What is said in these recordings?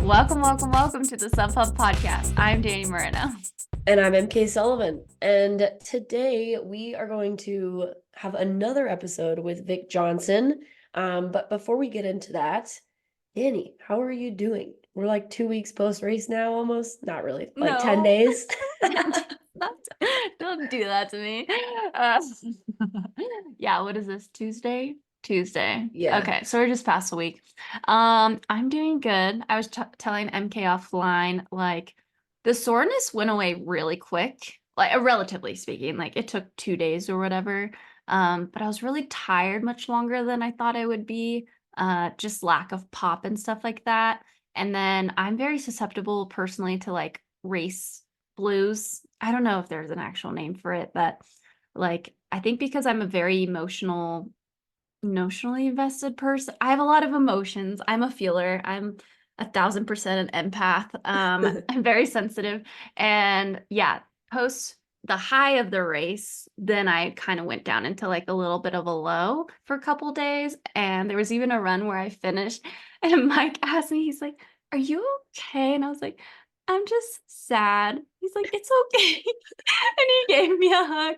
Welcome to the Sub Hub podcast. I'm Danny Moreno. And I'm MK Sullivan. And today we are going to have another episode with Vic Johnson. But before we get into that, Danny, how are you doing? We're like 2 weeks post-race now almost. Not really, like 10 No, days. don't do that to me. Uh, yeah, what is this? Tuesday? Tuesday. Yeah. Okay, so we're just past a week. I'm doing good. I was telling MK offline, like the soreness went away really quick, like relatively speaking. Like it took 2 days or whatever. But I was really tired much longer than I thought I would be. Just lack of pop and stuff like that. And then I'm very susceptible personally to like race blues. I don't know if there's an actual name for it, but like I think because I'm a very emotionally invested person. I have a lot of emotions. I'm a feeler. I'm 1,000% an empath. I'm very sensitive. And yeah, post the high of the race, then I kind of went down into like a little bit of a low for a couple days. And there was even a run where I finished and Mike asked me, he's like, "Are you okay?" And I was like, "I'm just sad." He's like, "It's okay." And he gave me a hug.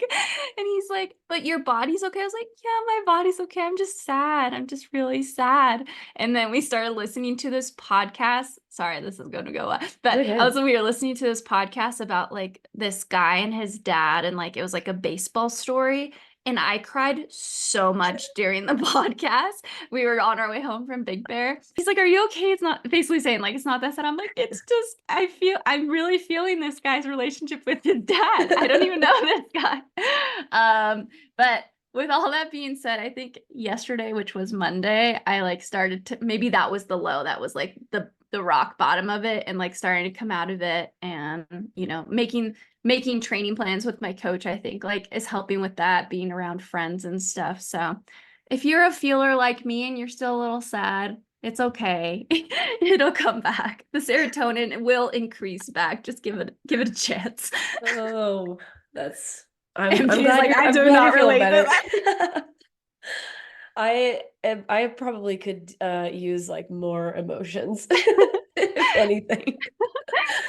And he's like, "But your body's okay?" I was like, "Yeah, my body's okay. I'm just sad. I'm just really sad." And then we started listening to this podcast. Sorry, this is going to go up. But Okay. we were listening to this podcast about like this guy and his dad, and like it was like a baseball story. And I cried so much during the podcast. We were on our way home from Big Bear. He's like, "Are you okay?" It's not basically saying like it's not that sad. I'm like, it's just I'm really feeling this guy's relationship with his dad. I don't even know this guy. But with all that being said, I think yesterday, which was Monday, I like started to maybe that was the low. That was like the rock bottom of it, and like starting to come out of it, and making training plans with my coach, I think like is helping with that, being around friends and stuff. So if you're a feeler like me and you're still a little sad, it's okay. It'll come back. The serotonin will increase back. Just give it a chance. Oh, that's I'm MJ's glad like, you're I I'm do glad not you're feeling relate to better. that. I probably could use like more emotions, if anything.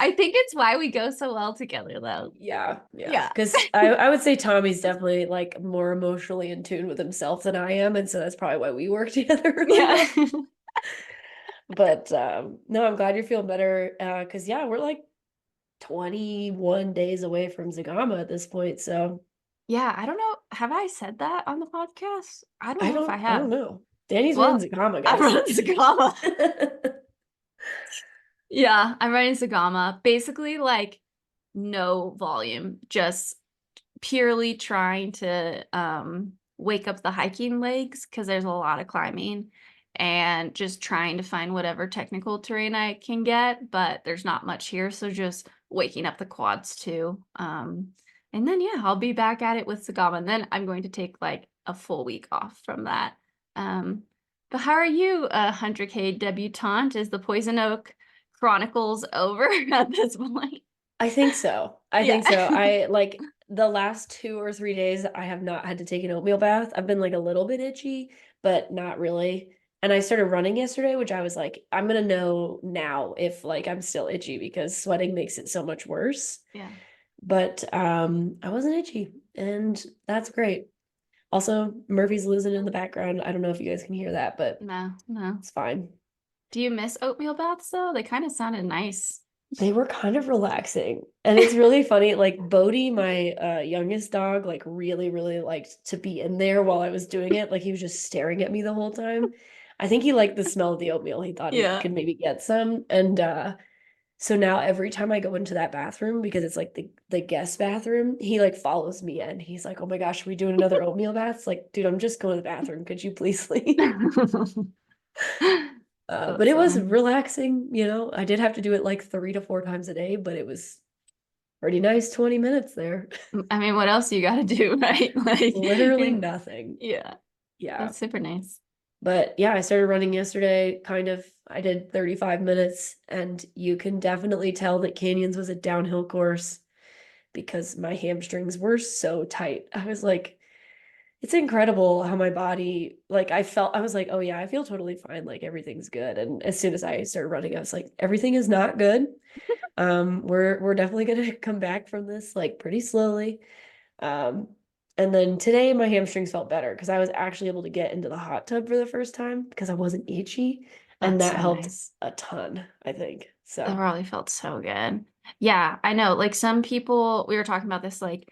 I think it's why we go so well together, though. Yeah, yeah. Yeah. Because I would say Tommy's definitely like more emotionally in tune with himself than I am, and so that's probably why we work together really Yeah. well. But no, I'm glad you're feeling better. Because yeah, we're like 21 days away from Zagama at this point. So Yeah, I don't know. Have I said that on the podcast? I don't know if I I don't have. know. Danny's running Well, Zagama, I'm guys. running Sagama. Yeah, I'm running Sagama. Basically, like no volume, just purely trying to wake up the hiking legs because there's a lot of climbing, and just trying to find whatever technical terrain I can get, but there's not much here, so just waking up the quads too. And then yeah, I'll be back at it with Sagama, and then I'm going to take like a full week off from that. Um, but how are you, 100K debutante? Is the Poison Oak Chronicles over at this point? I think so. I Yeah. think so. I like the last 2 or 3 days, I have not had to take an oatmeal bath. I've been like a little bit itchy, but not really. And I started running yesterday, which I was like, I'm gonna know now if like I'm still itchy because sweating makes it so much worse. Yeah. But I wasn't itchy, and that's great. Also, Murphy's losing in the background. I don't know if you guys can hear that, but No, no. it's fine. Do you miss oatmeal baths though? They kind of sounded nice. They were kind of relaxing. And it's really funny. Like Bodie, my youngest dog, like really, really liked to be in there while I was doing it. Like he was just staring at me the whole time. I think he liked the smell of the oatmeal. He thought he Yeah. could maybe get some. And so now every time I go into that bathroom, because it's like the guest bathroom, he like follows me in. He's like, "Oh my gosh, are we doing another oatmeal bath?" It's like, dude, I'm just going to the bathroom. Could you please leave? But That's it was funny. relaxing, you know. I did have to do it like 3 to 4 times a day, but it was pretty nice 20 minutes there. I mean, what else you got to do, right? Like, Literally nothing. yeah, Yeah. that's super nice. But yeah, I started running yesterday, kind of. I did 35 minutes, and you can definitely tell that Canyons was a downhill course because my hamstrings were so tight. I was like, it's incredible how my body, like I was like, oh yeah, I feel totally fine. Like everything's good. And as soon as I started running, I was like, everything is not good. We're definitely gonna come back from this like pretty slowly. Um, and then today my hamstrings felt better because I was actually able to get into the hot tub for the first time because I wasn't itchy. And That's that so helped nice. a ton, I think. That So probably felt so good. Yeah, I know. Like some people, we were talking about this, like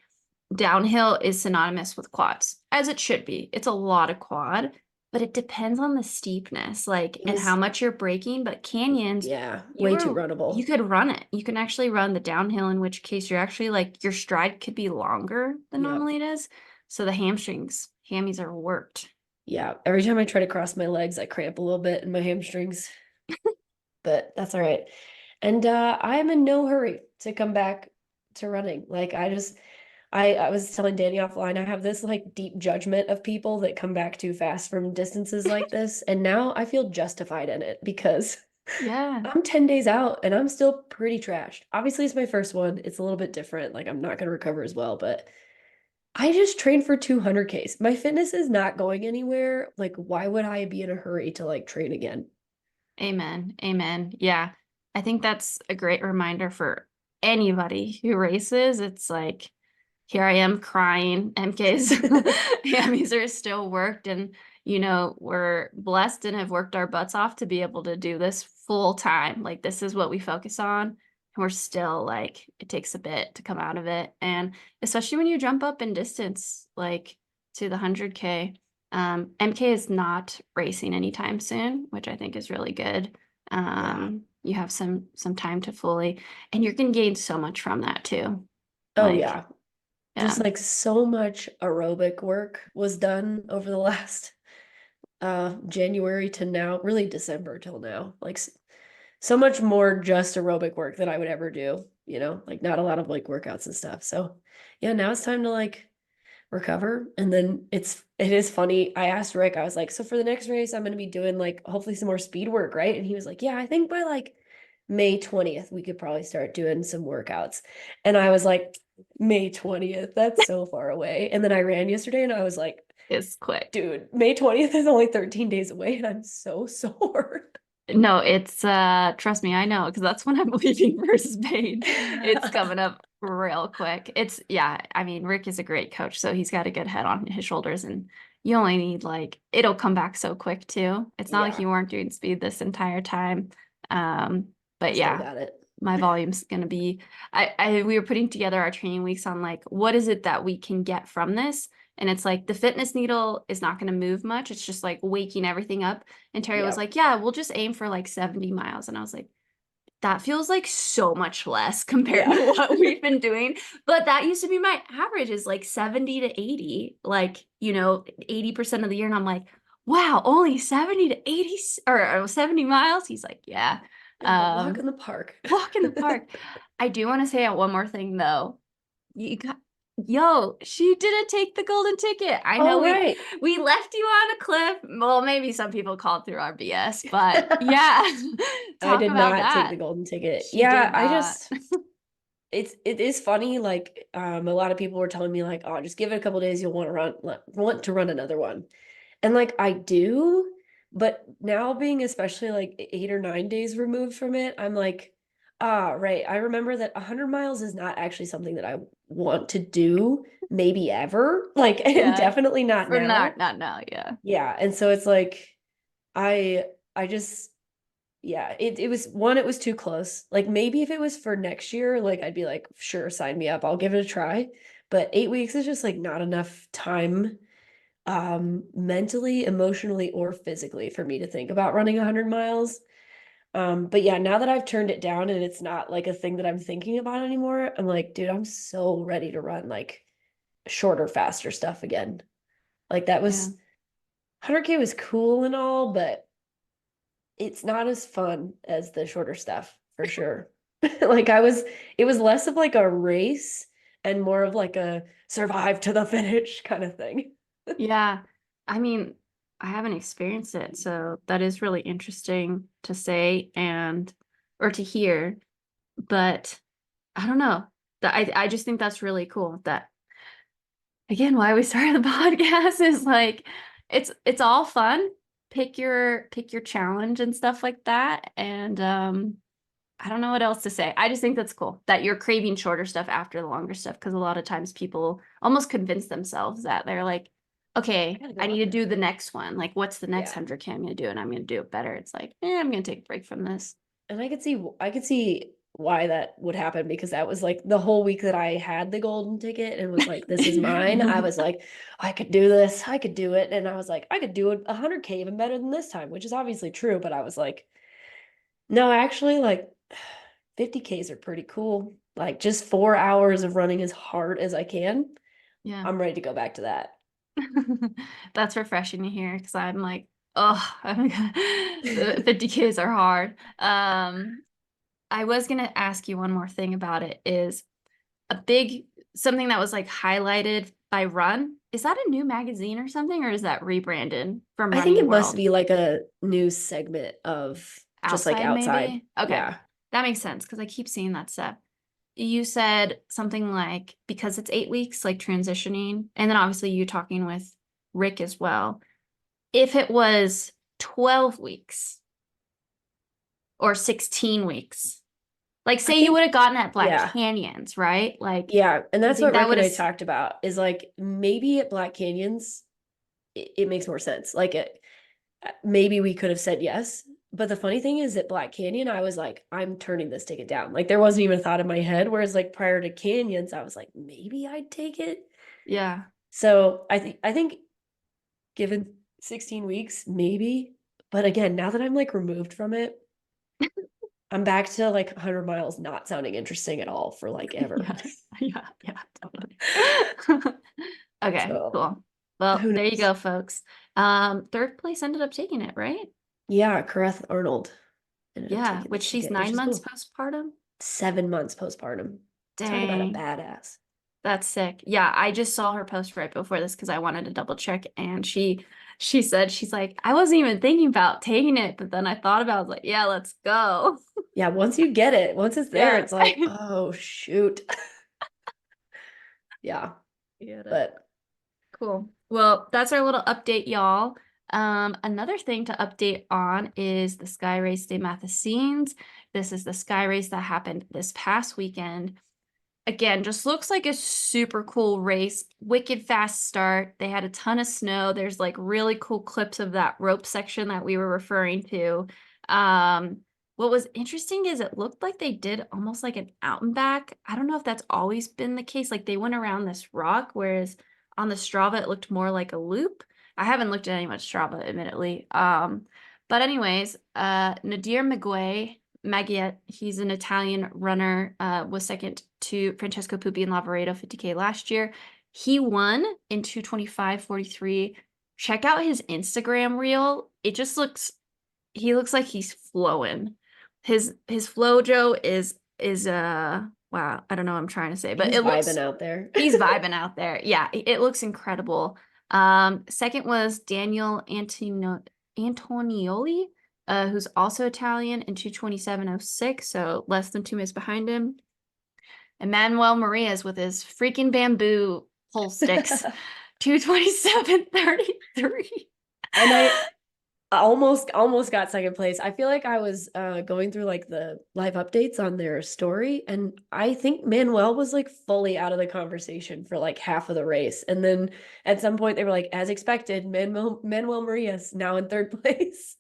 downhill is synonymous with quads, as it should be. It's a lot of quad, but it depends on the steepness, like, it and how was, much you're braking. But canyons, yeah, way too you runnable. could run it. You can actually run the downhill, in which case you're actually like your stride could be longer than Yep. normally it is. So the hammies are worked. Yeah. Every time I try to cross my legs, I cramp a little bit in my hamstrings, but that's all right. And I am in no hurry to come back to running. Like I was telling Danny offline, I have this like deep judgment of people that come back too fast from distances like this. And now I feel justified in it because Yeah. I'm 10 days out and I'm still pretty trashed. Obviously, it's my first one. It's a little bit different. Like I'm not going to recover as well, but I just trained for 200Ks. My fitness is not going anywhere. Like, why would I be in a hurry to like train again? Amen. Amen. Yeah. I think that's a great reminder for anybody who races. It's like, here I am crying. MK's hammies are still worked. And, we're blessed and have worked our butts off to be able to do this full time. Like, this is what we focus on. And we're still like, it takes a bit to come out of it. And especially when you jump up in distance, like to the 100K. MK is not racing anytime soon, which I think is really good. Yeah. You have some time to fully, and you're gonna gain so much from that too. Oh, Like, yeah. Just yeah, like so much aerobic work was done over the last January to now, really December till now. Like so much more just aerobic work than I would ever do, like not a lot of like workouts and stuff. So yeah, now it's time to like recover. And then it is funny. I asked Rick, I was like, so for the next race, I'm gonna be doing like hopefully some more speed work, right? And he was like, yeah, I think by like May 20th, we could probably start doing some workouts. And I was like, May 20th, that's so far away. And then I ran yesterday and I was like, it's quick. dude, May 20th is only 13 days away and I'm so sore. No, it's trust me, I know because that's when I'm leaving for Spain. It's coming up real quick. Yeah, I mean, Rick is a great coach, so he's got a good head on his shoulders, and you only need like it'll come back so quick too. It's not like Yeah, you weren't doing speed this entire time. Um, but still yeah, got it. my volume's gonna be we were putting together our training weeks on like what is it that we can get from this, and it's like the fitness needle is not going to move much. It's just like waking everything up. And Terry was Yeah. like, yeah, we'll just aim for like 70 miles. And I was like, that feels like so much less compared Yeah. to what we've been doing. But that used to be my average is like 70 to 80, like, 80% of the year. And I'm like, wow, only 70 to 80 or 70 miles. He's like, yeah. Yeah, walk in the park. Walk in the park. I do want to say one more thing though. You got, yo, she didn't take the golden ticket. I know Oh, we right. we left you on a cliff. Well, maybe some people called through our BS, but yeah, I talk did about not take that. the golden ticket. She Yeah, did I not. just it is funny. Like, a lot of people were telling me like, oh, just give it a couple days, you'll want to run another one. And like I do, but now being especially like 8 or 9 days removed from it, I'm like, right. I remember that 100 miles is not actually something that I want to do, maybe ever. Like, and Yeah, definitely not for now. not now. Yeah, Yeah. And so it's like I I just yeah, it was one, it was too close. Like maybe if it was for next year, like I'd be like, sure, sign me up. I'll give it a try. But 8 weeks is just like not enough time mentally, emotionally, or physically for me to think about running 100 miles. But yeah, now that I've turned it down and it's not like a thing that I'm thinking about anymore, I'm like, dude, I'm so ready to run like shorter, faster stuff again. Like that was yeah, 100K was cool and all, but it's not as fun as the shorter stuff for sure. Like it was less of like a race and more of like a survive to the finish kind of thing. yeah. I mean, I haven't experienced it, so that is really interesting to say and or to hear. But I don't know. That I just think that's really cool that again, why we started the podcast is like it's all fun. Pick your challenge and stuff like that. And I don't know what else to say. I just think that's cool that you're craving shorter stuff after the longer stuff because a lot of times people almost convince themselves that they're like, okay, Gotta go I need up to do there. the next one. Like, what's the next Yeah. 100K I'm gonna do? And I'm gonna do it better. It's like, I'm gonna take a break from this. And I could see why that would happen because that was like the whole week that I had the golden ticket and was like, this is mine. I was like, I could do this, I could do it. And I was like, I could do it 100K even better than this time, which is obviously true. But I was like, no, actually, like 50Ks are pretty cool. Like just 4 hours of running as hard as I can. Yeah. I'm ready to go back to that. That's refreshing to hear because I'm like, oh, the 50Ks are hard. I was gonna ask you one more thing about it is a big something that was like highlighted by Run. Is that a new magazine or something, or is that rebranded from I think Running it must World? be like a news segment of just like Outside, outside. maybe? Okay. Yeah. That makes sense because I keep seeing that stuff. You said something like because it's 8 weeks, like transitioning, and then obviously you talking with Rick as well. If it was 12 weeks or 16 weeks, like I say you think, would have gotten at Black yeah. Canyons, right? Like, Yeah. And do you that's think what that Rick would and have, I talked about is like maybe at Black Canyons, it makes more sense. Like maybe we could have said yes. But the funny thing is at Black Canyon, I was like, I'm turning this ticket down. Like there wasn't even a thought in my head. Whereas like prior to Canyons, I was like, maybe I'd take it. yeah. So I think given 16 weeks, maybe. But again, now that I'm like removed from it, I'm back to like 100 miles not sounding interesting at all for like ever. Yes. Yeah. Yeah. Totally. Okay. So Cool. Well, who there you knows? go, folks. Third place ended up taking it, right? Yeah, Kareth Arnold ended up Yeah. taking the Which she's ticket, which nine is months cool. postpartum. 7 months postpartum. Talk about a Dang. badass. That's sick. Yeah, I just saw her post right before this because I wanted to double check, and she said she's like, I wasn't even thinking about taking it, but then I thought about it, I was like, yeah, let's go. Yeah, once you get it, once it's there, Yeah. it's like, oh shoot. Yeah, Get it. but Cool. Well, that's our little update, y'all. Another thing to update on is the Sky Race de Mathesines. This is the Sky Race that happened this past weekend. Again, just looks like a super cool race. Wicked fast start. They had a ton of snow. There's like really cool clips of that rope section that we were referring to. Um, what was interesting is it looked like they did almost like an out and back. I don't know if that's always been the case. Like they went around this rock, whereas on the Strava it looked more like a loop. I haven't looked at any much Strava, admittedly. But anyways, Nadir Maggiette, he's an Italian runner, was second to Francesco Pupi and Lavaredo 50K last year. He won in 2:25:43. Check out his Instagram reel. It just he looks like he's flowing. His flojo is wow, I don't know what I'm trying to say, but he's it vibing looks out there. he's vibing out there. Yeah, it looks incredible. Second was Daniel Antonioli, who's also Italian in 2:27:06, so less than 2 minutes behind him. Emmanuel Marias with his freaking bamboo pole sticks, 2:27:33. And I almost got second place. I feel like I was going through like the live updates on their story, and I think Manuel was like fully out of the conversation for like half of the race. And then at some point they were like, as expected, Manuel Marias now in third place.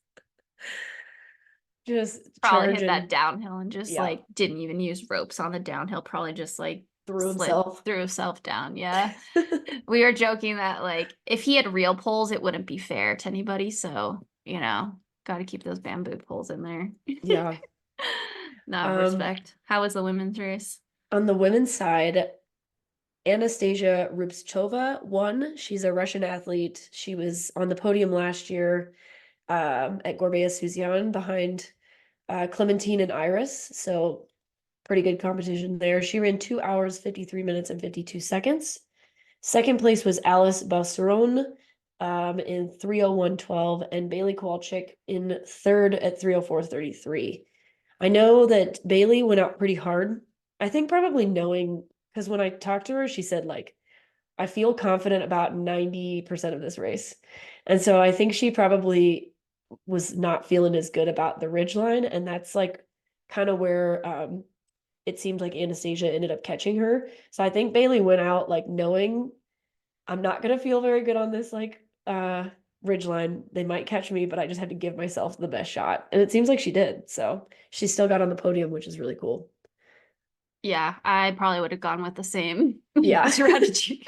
Just Probably hit that charging. downhill and just Yeah. like didn't even use ropes on the downhill, probably just like Threw slid himself. threw himself down. Yeah. We were joking that like if he had real poles, it wouldn't be fair to anybody. So, got to keep those bamboo poles in there. Yeah. Not Um, respect. How was the women's race? on the women's side, Anastasia Rubtsova won. She's a Russian athlete. She was on the podium last year at Gorbea Suzyan behind Clementine and Iris. So pretty good competition there. She ran 2 hours, 53 minutes, and 52 seconds. Second place was Alice Basseron in 3:01:12, and Bailey Kowalczyk in third at 3:04:33. I know that Bailey went out pretty hard. I think probably knowing, because when I talked to her, she said, like, I feel confident about 90% of this race. And so I think she probably was not feeling as good about the ridge line. And that's like kind of where it seemed like Anastasia ended up catching her. So I think Bailey went out like knowing I'm not gonna feel very good on this like ridge line. They might catch me, but I just had to give myself the best shot. And it seems like she did. So she still got on the podium, which is really cool. Yeah, I probably would have gone with the same Yeah. strategy.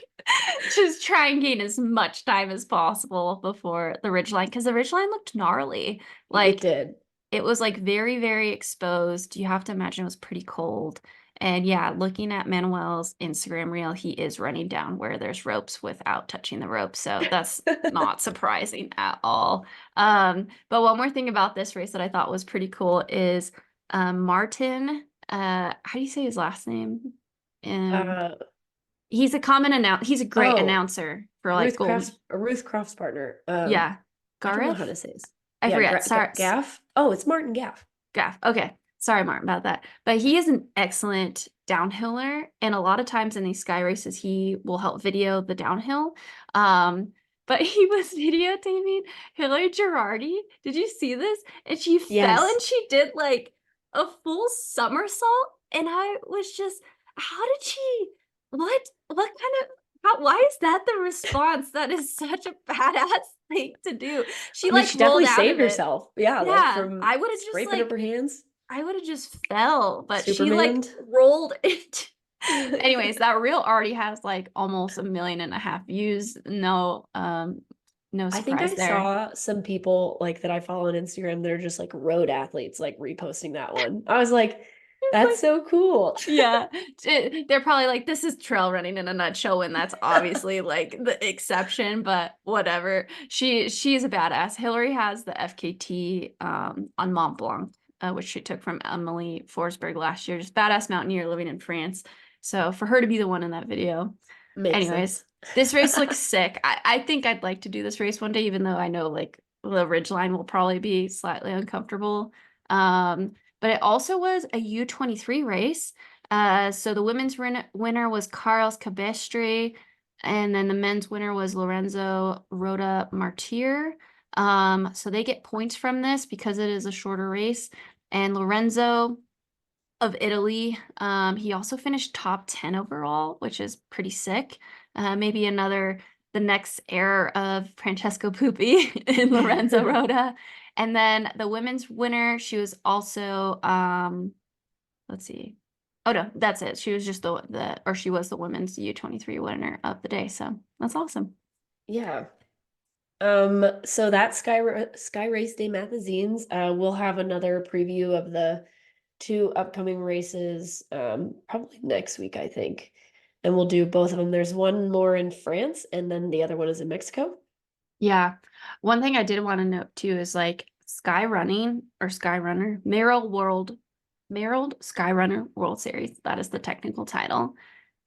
Just try and gain as much time as possible before the ridgeline, because the ridgeline looked gnarly. It Like did. it was like very, very exposed. You have to imagine it was pretty cold. And yeah, looking at Manuel's Instagram reel, he is running down where there's ropes without touching the rope. So that's not surprising at all. But one more thing about this race that I thought was pretty cool is Martin, how do you say his last name? Um, Uh he's he's a great oh, announcer for like Golden. Ruth Croft's partner. Yeah. I don't know how Gareth? to say his. I Yeah, forget. Sorry. Gaff. Oh, it's Martin Gaff. Gaff. Okay. Sorry, Martin, about that. But he is an excellent downhiller. And a lot of times in these sky races, he will help video the downhill. Um, but he was videotaping Hillary Girardi. Did you see this? And she fell Yes. and she did like a full somersault. And I was just, how did she, what kind of, why is that the response? That is such a badass thing to do. She I mean, like she rolled definitely out saved of it. herself. Yeah, like Yeah, from I would have just scraping up her hands. I would have just fell, but she like Superman. rolled it. Anyways, that reel already has like almost 1.5 million views. No, no I think surprise I there. saw some people like that I follow on Instagram that are just like road athletes like reposting that one. I was like, It's that's like, so cool. yeah, they're probably like, this is trail running in a nutshell, and that's obviously like the exception, but whatever. She's a badass. Hillary has the FKT on Mont Blanc, which she took from Emily Forsberg last year. Just badass mountaineer living in France. So for her to be the one in that video. Makes Anyways, sense. this race looks sick. I think I'd like to do this race one day, even though I know like the ridgeline will probably be slightly uncomfortable. But it also was a U23 race. So the women's winner was Carlos Cabestre, and then the men's winner was Lorenzo Rota Martir. So they get points from this because it is a shorter race. And Lorenzo of Italy, he also finished top 10 overall, which is pretty sick. Maybe the next heir of Francesco Pupi in Lorenzo Rota. And then the women's winner, she was also, let's see. Oh no, that's it. She was just she was the women's U23 winner of the day. So that's awesome. Yeah. So that Sky Race Day magazines, we'll have another preview of the two upcoming races, probably next week, I think. And we'll do both of them. There's one more in France, and then the other one is in Mexico. Yeah. One thing I did want to note too is like Skyrunner, Merrill Skyrunner World Series. That is the technical title.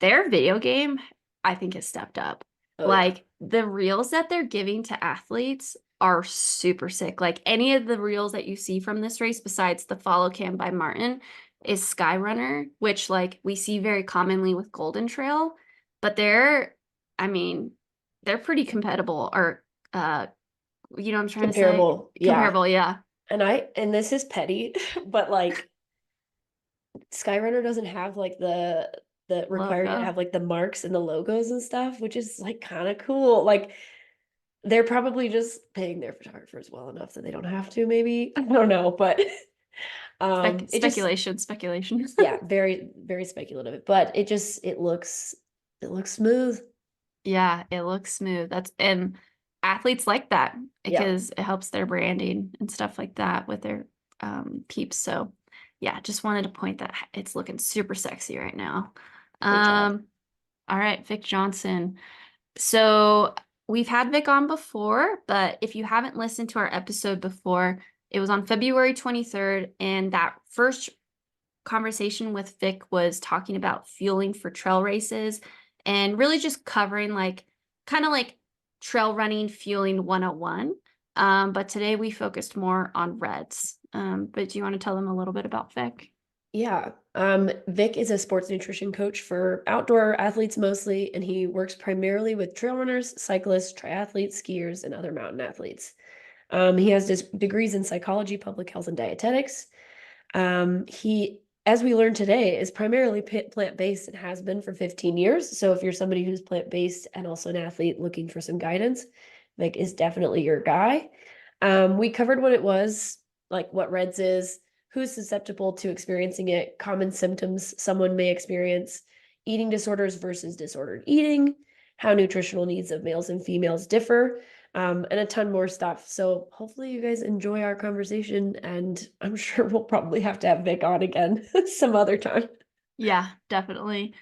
Their video game, I think, has stepped up. Oh yeah. Like the reels that they're giving to athletes are super sick. Like any of the reels that you see from this race, besides the follow cam by Martin, is Skyrunner, which like we see very commonly with Golden Trail, but I mean, they're pretty compatible or you know what I'm trying to say? Comparable. Yeah. Comparable, yeah. And this is petty, but like Skyrunner doesn't have like the requiring you to Logo. have like the marks and the logos and stuff, which is like kind of cool. Like they're probably just paying their photographers well enough that they don't have to, maybe. I don't know, but it just Speculation. yeah, very, very speculative. But it looks smooth. Yeah, it looks smooth. And athletes like that Yeah, because it helps their branding and stuff like that with their peeps. So yeah, just wanted to point that it's looking super sexy right now. great job. All right, Vic Johnson. So we've had Vic on before, but if you haven't listened to our episode before, it was on February 23rd, and that first conversation with Vic was talking about fueling for trail races and really just covering like kind of like trail running fueling 101. But today we focused more on reds. But do you want to tell them a little bit about Vic? Yeah. Vic is a sports nutrition coach for outdoor athletes mostly, and he works primarily with trail runners, cyclists, triathletes, skiers, and other mountain athletes. He has degrees in psychology, public health, and dietetics. He, as we learned today, is primarily plant-based and has been for 15 years. So if you're somebody who's plant-based and also an athlete looking for some guidance, Vic is definitely your guy. We covered what it was, like what REDS is, who's susceptible to experiencing it, common symptoms someone may experience, eating disorders versus disordered eating, how nutritional needs of males and females differ, and a ton more stuff. So hopefully you guys enjoy our conversation, and I'm sure we'll probably have to have Vic on again some other time. Yeah, definitely.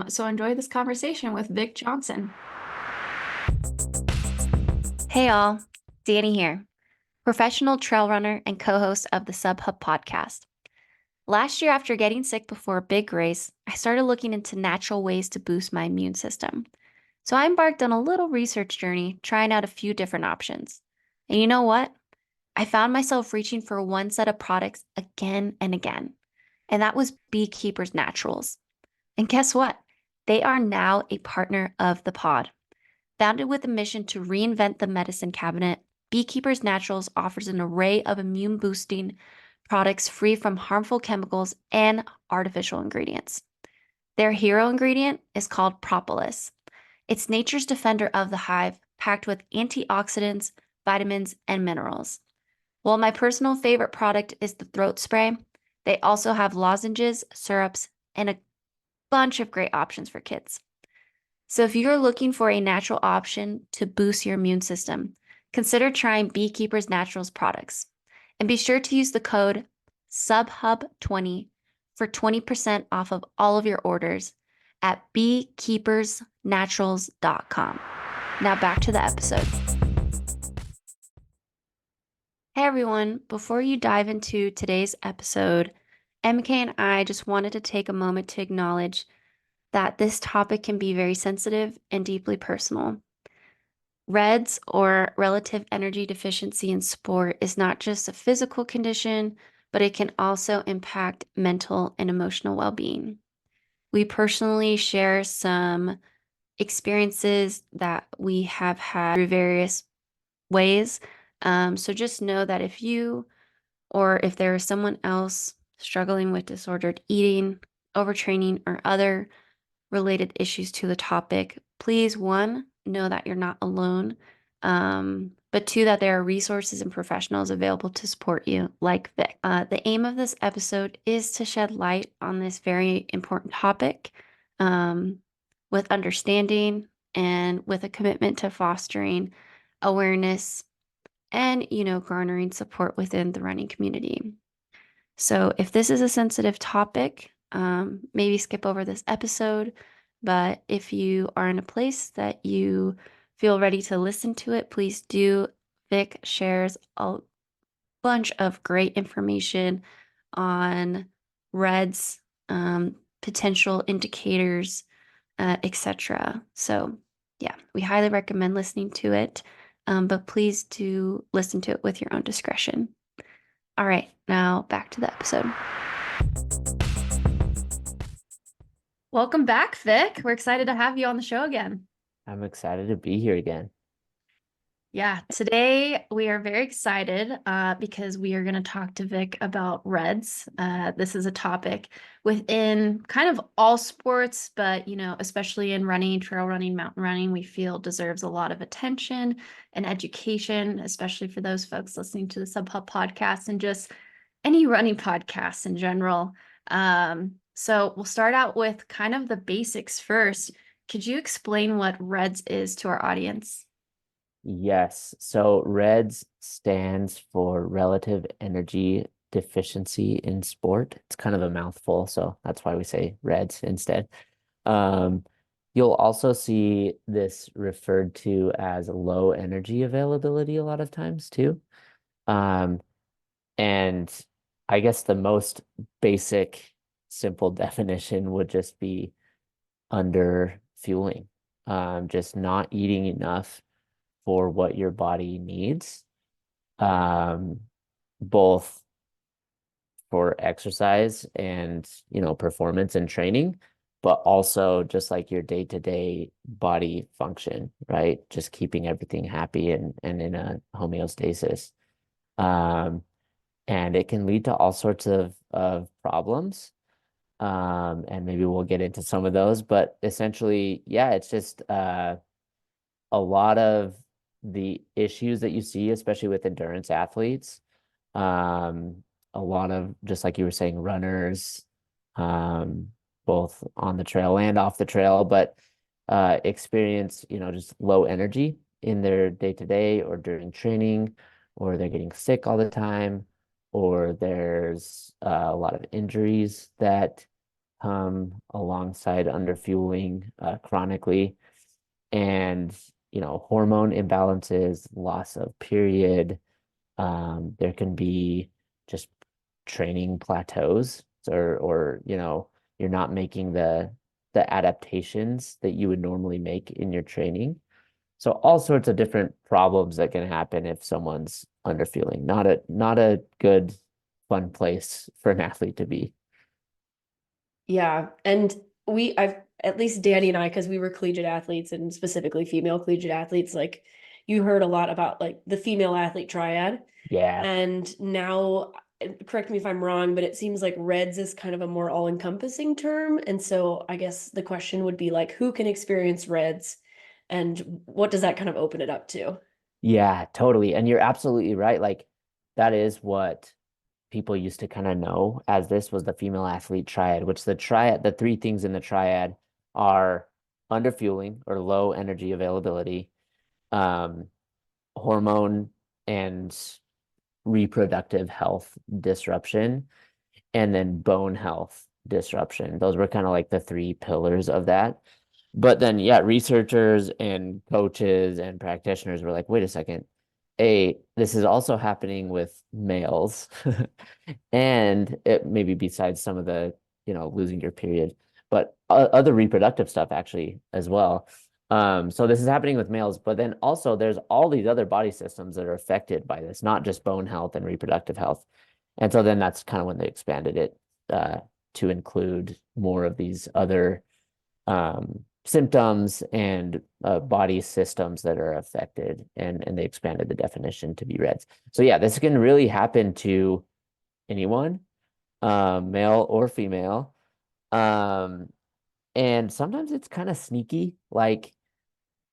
So enjoy this conversation with Vic Johnson. Hey all, Danny here, professional trail runner and co-host of the Subhub podcast. Last year, after getting sick before a big race, I started looking into natural ways to boost my immune system. So I embarked on a little research journey, trying out a few different options. And you know what? I found myself reaching for one set of products again and again, and that was Beekeeper's Naturals. And guess what? They are now a partner of the pod. Founded with a mission to reinvent the medicine cabinet, Beekeeper's Naturals offers an array of immune boosting products free from harmful chemicals and artificial ingredients. Their hero ingredient is called propolis. It's nature's defender of the hive, packed with antioxidants, vitamins, and minerals. While my personal favorite product is the throat spray, they also have lozenges, syrups, and a bunch of great options for kids. So if you're looking for a natural option to boost your immune system, consider trying Beekeeper's Naturals products. And be sure to use the code SUBHUB20 for 20% off of all of your orders at beekeepersnaturals.com. Now back to the episode. Hey everyone, before you dive into today's episode, MK and I just wanted to take a moment to acknowledge that this topic can be very sensitive and deeply personal. REDS, or Relative Energy Deficiency in sport, is not just a physical condition, but it can also impact mental and emotional well-being. We personally share some experiences that we have had through various ways. So just know that if you or if there is someone else struggling with disordered eating, overtraining, or other related issues to the topic, please, one, know that you're not alone. But two, that there are resources and professionals available to support you, like Vic. The aim of this episode is to shed light on this very important topic with understanding and with a commitment to fostering awareness and, garnering support within the running community. So if this is a sensitive topic, maybe skip over this episode. But if you are in a place that you feel ready to listen to it, please do. Vic shares a bunch of great information on REDS, potential indicators, etc. So yeah, we highly recommend listening to it. But please do listen to it with your own discretion. All right, now back to the episode. Welcome back, Vic. We're excited to have you on the show again. I'm excited to be here again. Yeah, today we are very excited because we are going to talk to Vic about REDS. This is a topic within kind of all sports, but especially in running, trail running, mountain running, we feel deserves a lot of attention and education, especially for those folks listening to the Subhub podcast and just any running podcasts in general. So we'll start out with kind of the basics first. Could you explain what REDS is to our audience? Yes. So REDS stands for Relative Energy Deficiency in sport. It's kind of a mouthful, so that's why we say REDS instead. You'll also see this referred to as low energy availability a lot of times too. And I guess the most basic, simple definition would just be under fueling, just not eating enough for what your body needs, both for exercise and, performance and training, but also just like your day-to-day body function, right? Just keeping everything happy and in a homeostasis. And it can lead to all sorts of problems. And maybe we'll get into some of those, but essentially, yeah, it's just a lot of the issues that you see, especially with endurance athletes, um, a lot of, just like you were saying, runners, um, both on the trail and off the trail, but experience, just low energy in their day-to-day or during training, or they're getting sick all the time, or there's a lot of injuries that come alongside underfueling chronically, and hormone imbalances, loss of period. There can be just training plateaus, or you're not making the adaptations that you would normally make in your training. So all sorts of different problems that can happen if someone's underfueling. Not a good, fun place for an athlete to be. Yeah. And I've, at least Danny and I, because we were collegiate athletes and specifically female collegiate athletes, like you heard a lot about like the female athlete triad. Yeah. And now, correct me if I'm wrong, but it seems like REDS is kind of a more all-encompassing term. And so I guess the question would be like, who can experience REDS and what does that kind of open it up to? Yeah, totally. And you're absolutely right. Like that is what people used to kind of know as this was the female athlete triad, which the three things in the triad are underfueling or low energy availability, um, hormone and reproductive health disruption, and then bone health disruption. Those were kind of like the three pillars of that. But then, yeah, researchers and coaches and practitioners were like, wait a second. This is also happening with males. And it maybe besides some of the, losing your period, but other reproductive stuff actually as well. So this is happening with males, but then also there's all these other body systems that are affected by this, not just bone health and reproductive health. And so then that's kind of when they expanded it to include more of these other symptoms and body systems that are affected, and they expanded the definition to be REDS. So yeah, this can really happen to anyone, male or female. And sometimes it's kind of sneaky, like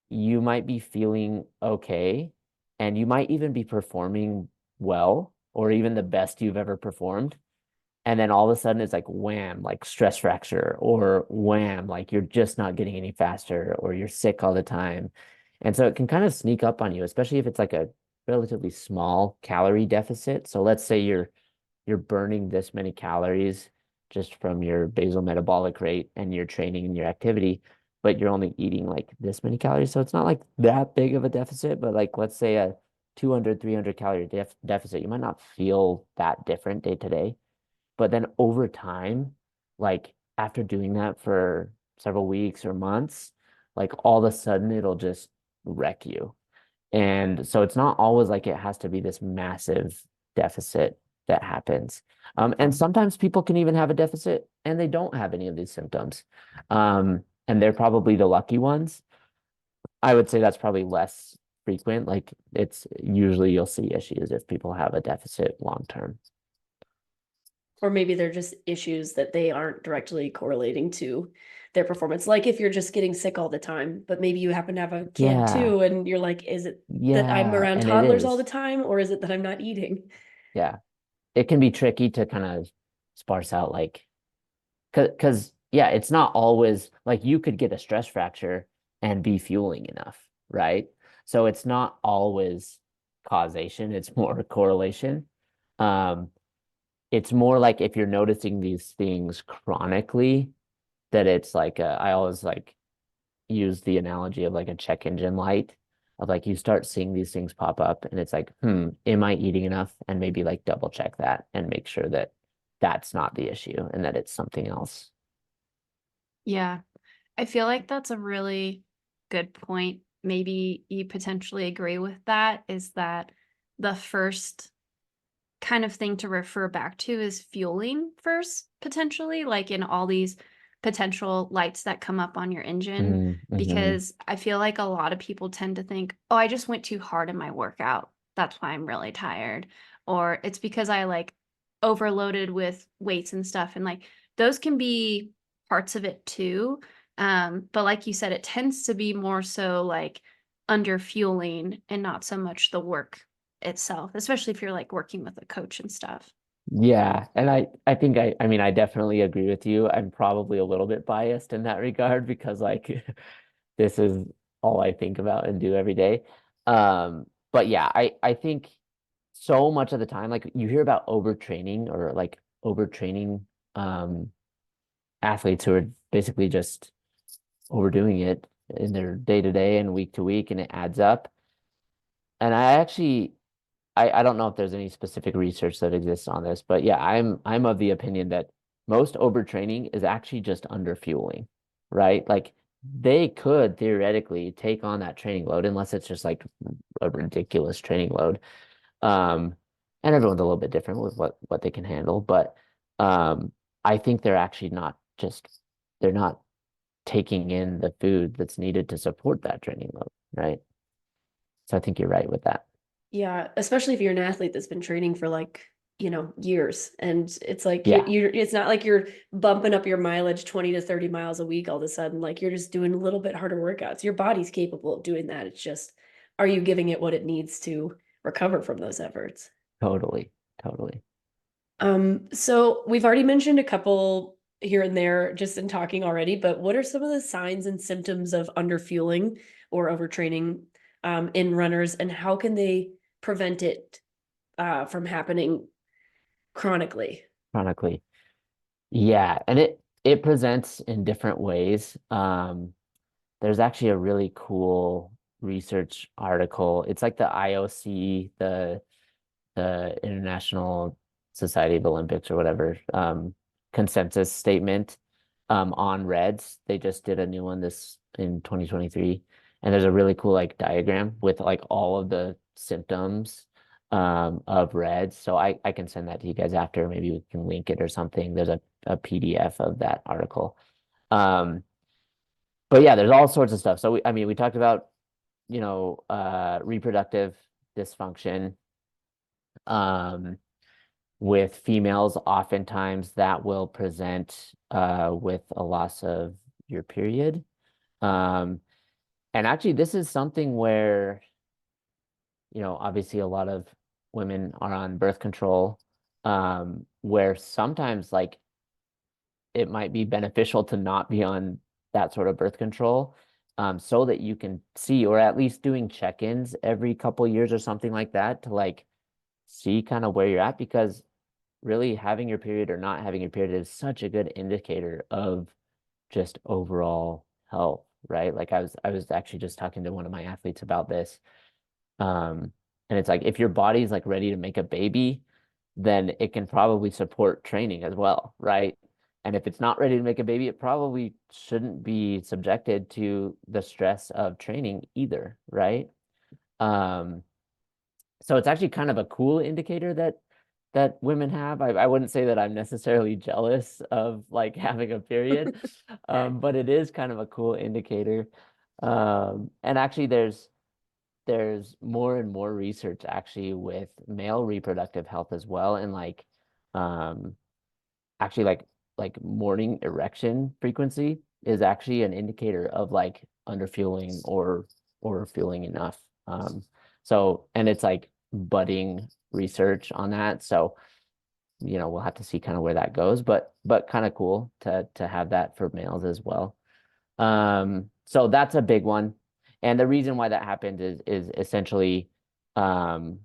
you might be feeling okay, and you might even be performing well, or even the best you've ever performed. And then all of a sudden it's like wham, like stress fracture, or wham, like you're just not getting any faster, or you're sick all the time. And so it can kind of sneak up on you, especially if it's like a relatively small calorie deficit. So let's say you're burning this many calories just from your basal metabolic rate and your training and your activity, but you're only eating like this many calories. So it's not like that big of a deficit, but like let's say a 200, 300 calorie deficit, you might not feel that different day to day. But then over time, like after doing that for several weeks or months, like all of a sudden it'll just wreck you. And so it's not always like it has to be this massive deficit that happens. And sometimes people can even have a deficit and they don't have any of these symptoms. And they're probably the lucky ones. I would say that's probably less frequent. Like it's usually you'll see issues if people have a deficit long term. Or maybe they're just issues that they aren't directly correlating to their performance. Like if you're just getting sick all the time, but maybe you happen to have a kid Yeah. too, and you're like, is it that I'm Yeah. around And it toddlers all the is. time, or is it that I'm not eating? Yeah. It can be tricky to kind of sparse out like because yeah, it's not always like you could get a stress fracture and be fueling enough, right? So it's not always causation, it's more correlation. Um, it's more like if you're noticing these things chronically, that it's like I always like use the analogy of like a check engine light, of like you start seeing these things pop up and it's like, am I eating enough? And maybe like double check that and make sure that that's not the issue and that it's something else. Yeah. I feel like that's a really good point. Maybe you potentially agree with that, is that the first kind of thing to refer back to is fueling first, potentially, like in all these potential lights that come up on your engine, Mm-hmm. because I feel like a lot of people tend to think, oh, I just went too hard in my workout. That's why I'm really tired. Or it's because I like overloaded with weights and stuff. And like those can be parts of it too. But like you said, it tends to be more so like under fueling and not so much the work itself, especially if you're like working with a coach and stuff. Yeah, and I think I mean I definitely agree with you. I'm probably a little bit biased in that regard because like this is all I think about and do every day. But yeah, I think so much of the time, like you hear about overtraining or like overtraining um athletes who are basically just overdoing it in their day to day and week to week, and it adds up. And I actually I don't know if there's any specific research that exists on this, but yeah, I'm of the opinion that most overtraining is actually just underfueling, right? Like they could theoretically take on that training load unless it's just like a ridiculous training load. Um, and everyone's a little bit different with what they can handle, but I think they're actually not just they're not taking in the food that's needed to support that training load, right? So I think you're right with that. Yeah, especially if you're an athlete that's been training for like, years. And it's like Yeah, it's not like you're bumping up your mileage 20 to 30 miles a week all of a sudden. Like you're just doing a little bit harder workouts. Your body's capable of doing that. It's just, are you giving it what it needs to recover from those efforts? totally, totally. So we've already mentioned a couple here and there just in talking already, but what are some of the signs and symptoms of underfueling or overtraining in runners, and how can they prevent it from happening chronically? Chronically. Yeah, and it presents in different ways. There's actually a really cool research article. It's like the IOC, the International Society of Olympics or whatever, consensus statement on REDS. They just did a new one this in 2023. And there's a really cool like diagram with like all of the symptoms of REDS. So I can send that to you guys after. Maybe we can link it or something. There's a PDF of that article. Um, but yeah, there's all sorts of stuff. So I mean, we talked about, reproductive dysfunction. Um, with females, oftentimes that will present with a loss of your period. Um, and actually, this is something where, obviously a lot of women are on birth control, where sometimes like it might be beneficial to not be on that sort of birth control, so that you can see, or at least doing check-ins every couple years or something like that to like see kind of where you're at, because really having your period or not having your period is such a good indicator of just overall health, right? Like I was actually just talking to one of my athletes about this. And it's like if your body's like ready to make a baby, then it can probably support training as well, right? And if it's not ready to make a baby, it probably shouldn't be subjected to the stress of training either, right? Um, so it's actually kind of a cool indicator that women have. I wouldn't say that I'm necessarily jealous of like having a period, but it is kind of a cool indicator. And actually there's more and more research actually with male reproductive health as well, and like um actually like morning erection frequency is actually an indicator of like underfueling or fueling enough. So and it's like budding research on that. So we'll have to see kind of where that goes, but kind of cool to have that for males as well. So that's a big one. And the reason why that happened is essentially um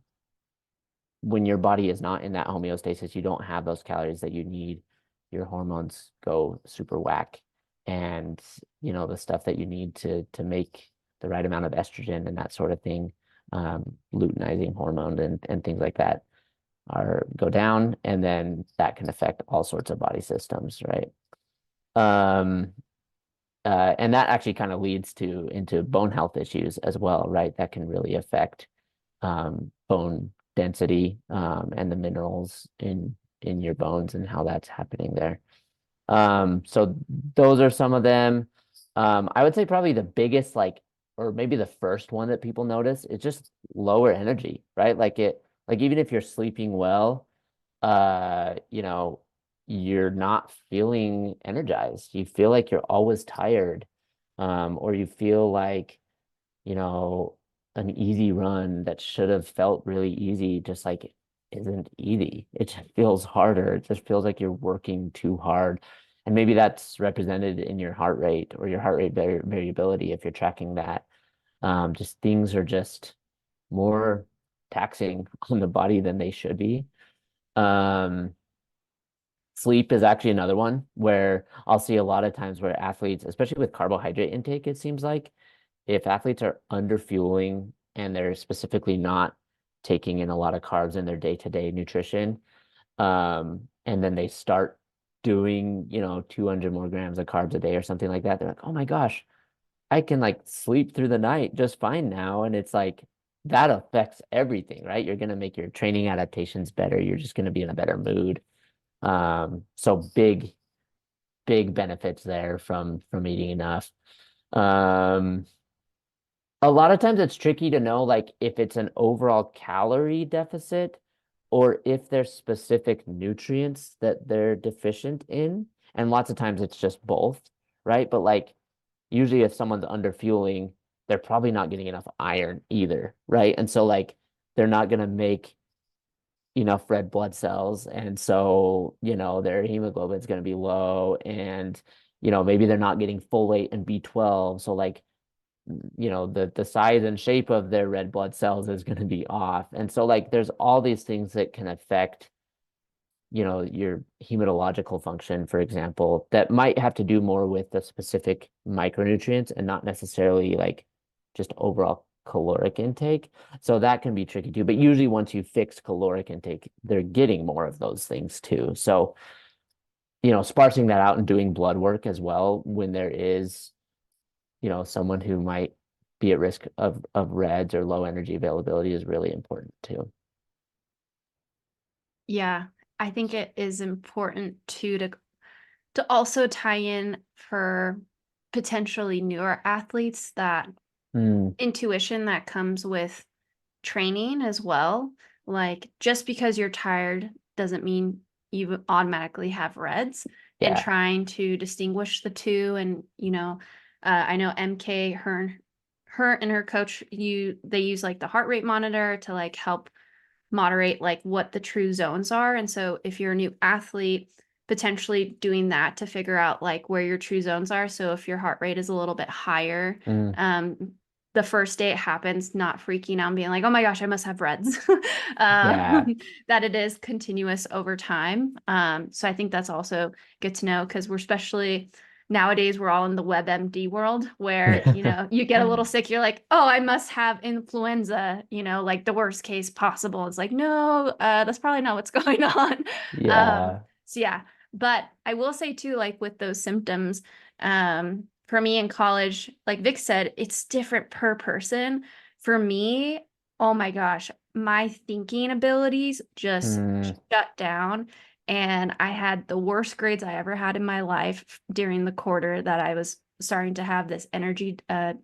when your body is not in that homeostasis, you don't have those calories that you need. Your hormones go super whack, and the stuff that you need to make the right amount of estrogen and that sort of thing, luteinizing hormone and things like that are go down, and then that can affect all sorts of body systems, right? Um, and that actually kind of leads to into bone health issues as well, right? That can really affect bone density and the minerals in your bones and how that's happening there. So those are some of them. I would say probably the biggest, like, or maybe the first one that people notice is just lower energy, right? Like even if you're sleeping well, you know, you're not feeling energized. You feel like you're always tired, or you feel like, you know, an easy run that should have felt really easy, just like isn't easy. It just feels harder. It just feels like you're working too hard. And maybe that's represented in your heart rate or your heart rate variability if you're tracking that. Just things are just more taxing on the body than they should be. Um, Sleep is actually another one where I'll see a lot of times where athletes, especially with carbohydrate intake, it seems like if athletes are under fueling and they're specifically not taking in a lot of carbs in their day-to-day nutrition, and then they start doing, 200 more grams of carbs a day or something like that, they're like, oh my gosh, I can like sleep through the night just fine now. And it's like that affects everything, right? You're going to make your training adaptations better. You're just going to be in a better mood. So big benefits there from eating enough. Um, a lot of times it's tricky to know like if it's an overall calorie deficit or if there's specific nutrients that they're deficient in. And lots of times it's just both, right? But like usually if someone's under fueling, they're probably not getting enough iron either, right? And so like they're not going to make enough red blood cells. And so, their hemoglobin is going to be low and, maybe they're not getting folate and B12. So like, the size and shape of their red blood cells is going to be off. And so like, there's all these things that can affect, your hematological function, for example, that might have to do more with the specific micronutrients and not necessarily like just overall caloric intake. So that can be tricky too. But usually once you fix caloric intake, they're getting more of those things too. So, sparsing that out and doing blood work as well when there is, someone who might be at risk of REDS or low energy availability is really important too. Yeah, I think it is important too to also tie in for potentially newer athletes that intuition that comes with training as well. Like just because you're tired doesn't mean you automatically have REDS, and Yeah. trying to distinguish the two. And, I know MK, her and her coach, they use like the heart rate monitor to like help moderate like what the true zones are. And so if you're a new athlete, potentially doing that to figure out like where your true zones are. So if your heart rate is a little bit higher, the first day it happens, not freaking out and being like, oh my gosh, I must have REDS. Yeah. That it is continuous over time. So I think that's also good to know because we're especially nowadays we're all in the WebMD world where, you get a little sick, you're like, oh, I must have influenza, like the worst case possible. It's like, no, that's probably not what's going on. Yeah. So yeah, but I will say too, like with those symptoms, for me in college, like Vic said, it's different per person. For me, oh my gosh, my thinking abilities just shut down. And I had the worst grades I ever had in my life during the quarter that I was starting to have this energy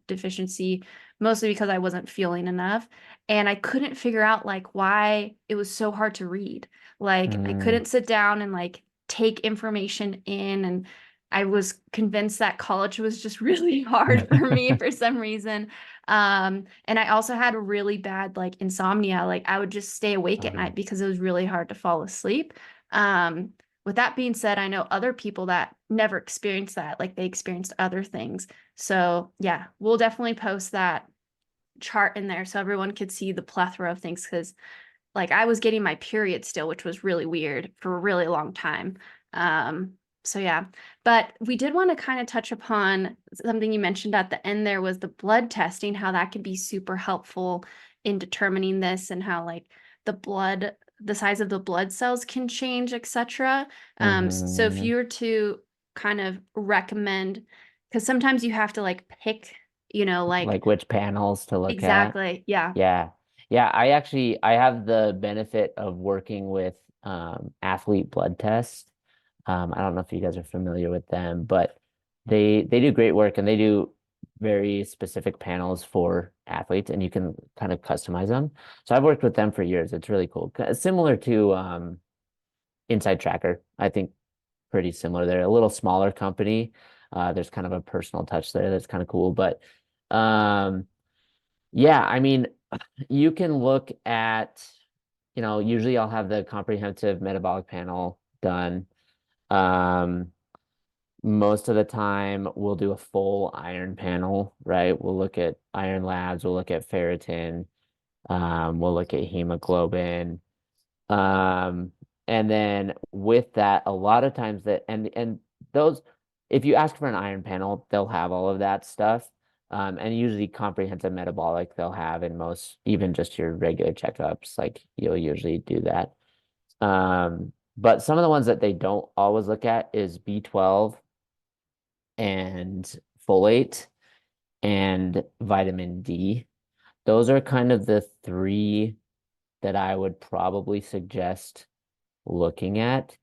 deficiency, mostly because I wasn't feeling enough. And I couldn't figure out like why it was so hard to read. Like I couldn't sit down and like take information in, and I was convinced that college was just really hard for me for some reason. And I also had really bad like insomnia. Like I would just stay awake at night because it was really hard to fall asleep. With that being said, I know other people that never experienced that, like they experienced other things. So yeah, we'll definitely post that chart in there so everyone could see the plethora of things, because like I was getting my period still, which was really weird for a really long time. So yeah, but we did want to kind of touch upon something you mentioned at the end there was the blood testing, how that could be super helpful in determining this, and how like the size of the blood cells can change, etc. So if you were to kind of recommend, because sometimes you have to like pick, like Like which panels to look at. exactly, yeah. Yeah. Yeah, I have the benefit of working with athlete blood tests. I don't know if you guys are familiar with them, but they do great work and they do very specific panels for athletes and you can kind of customize them. So I've worked with them for years. It's really cool. Similar to Inside Tracker. I think pretty similar. They're a little smaller company. There's kind of a personal touch there that's kind of cool. But yeah, I mean, you can look at, usually I'll have the comprehensive metabolic panel done. Um, Most of the time we'll do a full iron panel, right? We'll look at iron labs, we'll look at ferritin, we'll look at hemoglobin. Um, and then with that, a lot of times and those, if you ask for an iron panel, they'll have all of that stuff. And usually comprehensive metabolic they'll have in most, even just your regular checkups, like you'll usually do that. But some of the ones that they don't always look at is B12 and folate and vitamin D. Those are kind of the three that I would probably suggest looking at,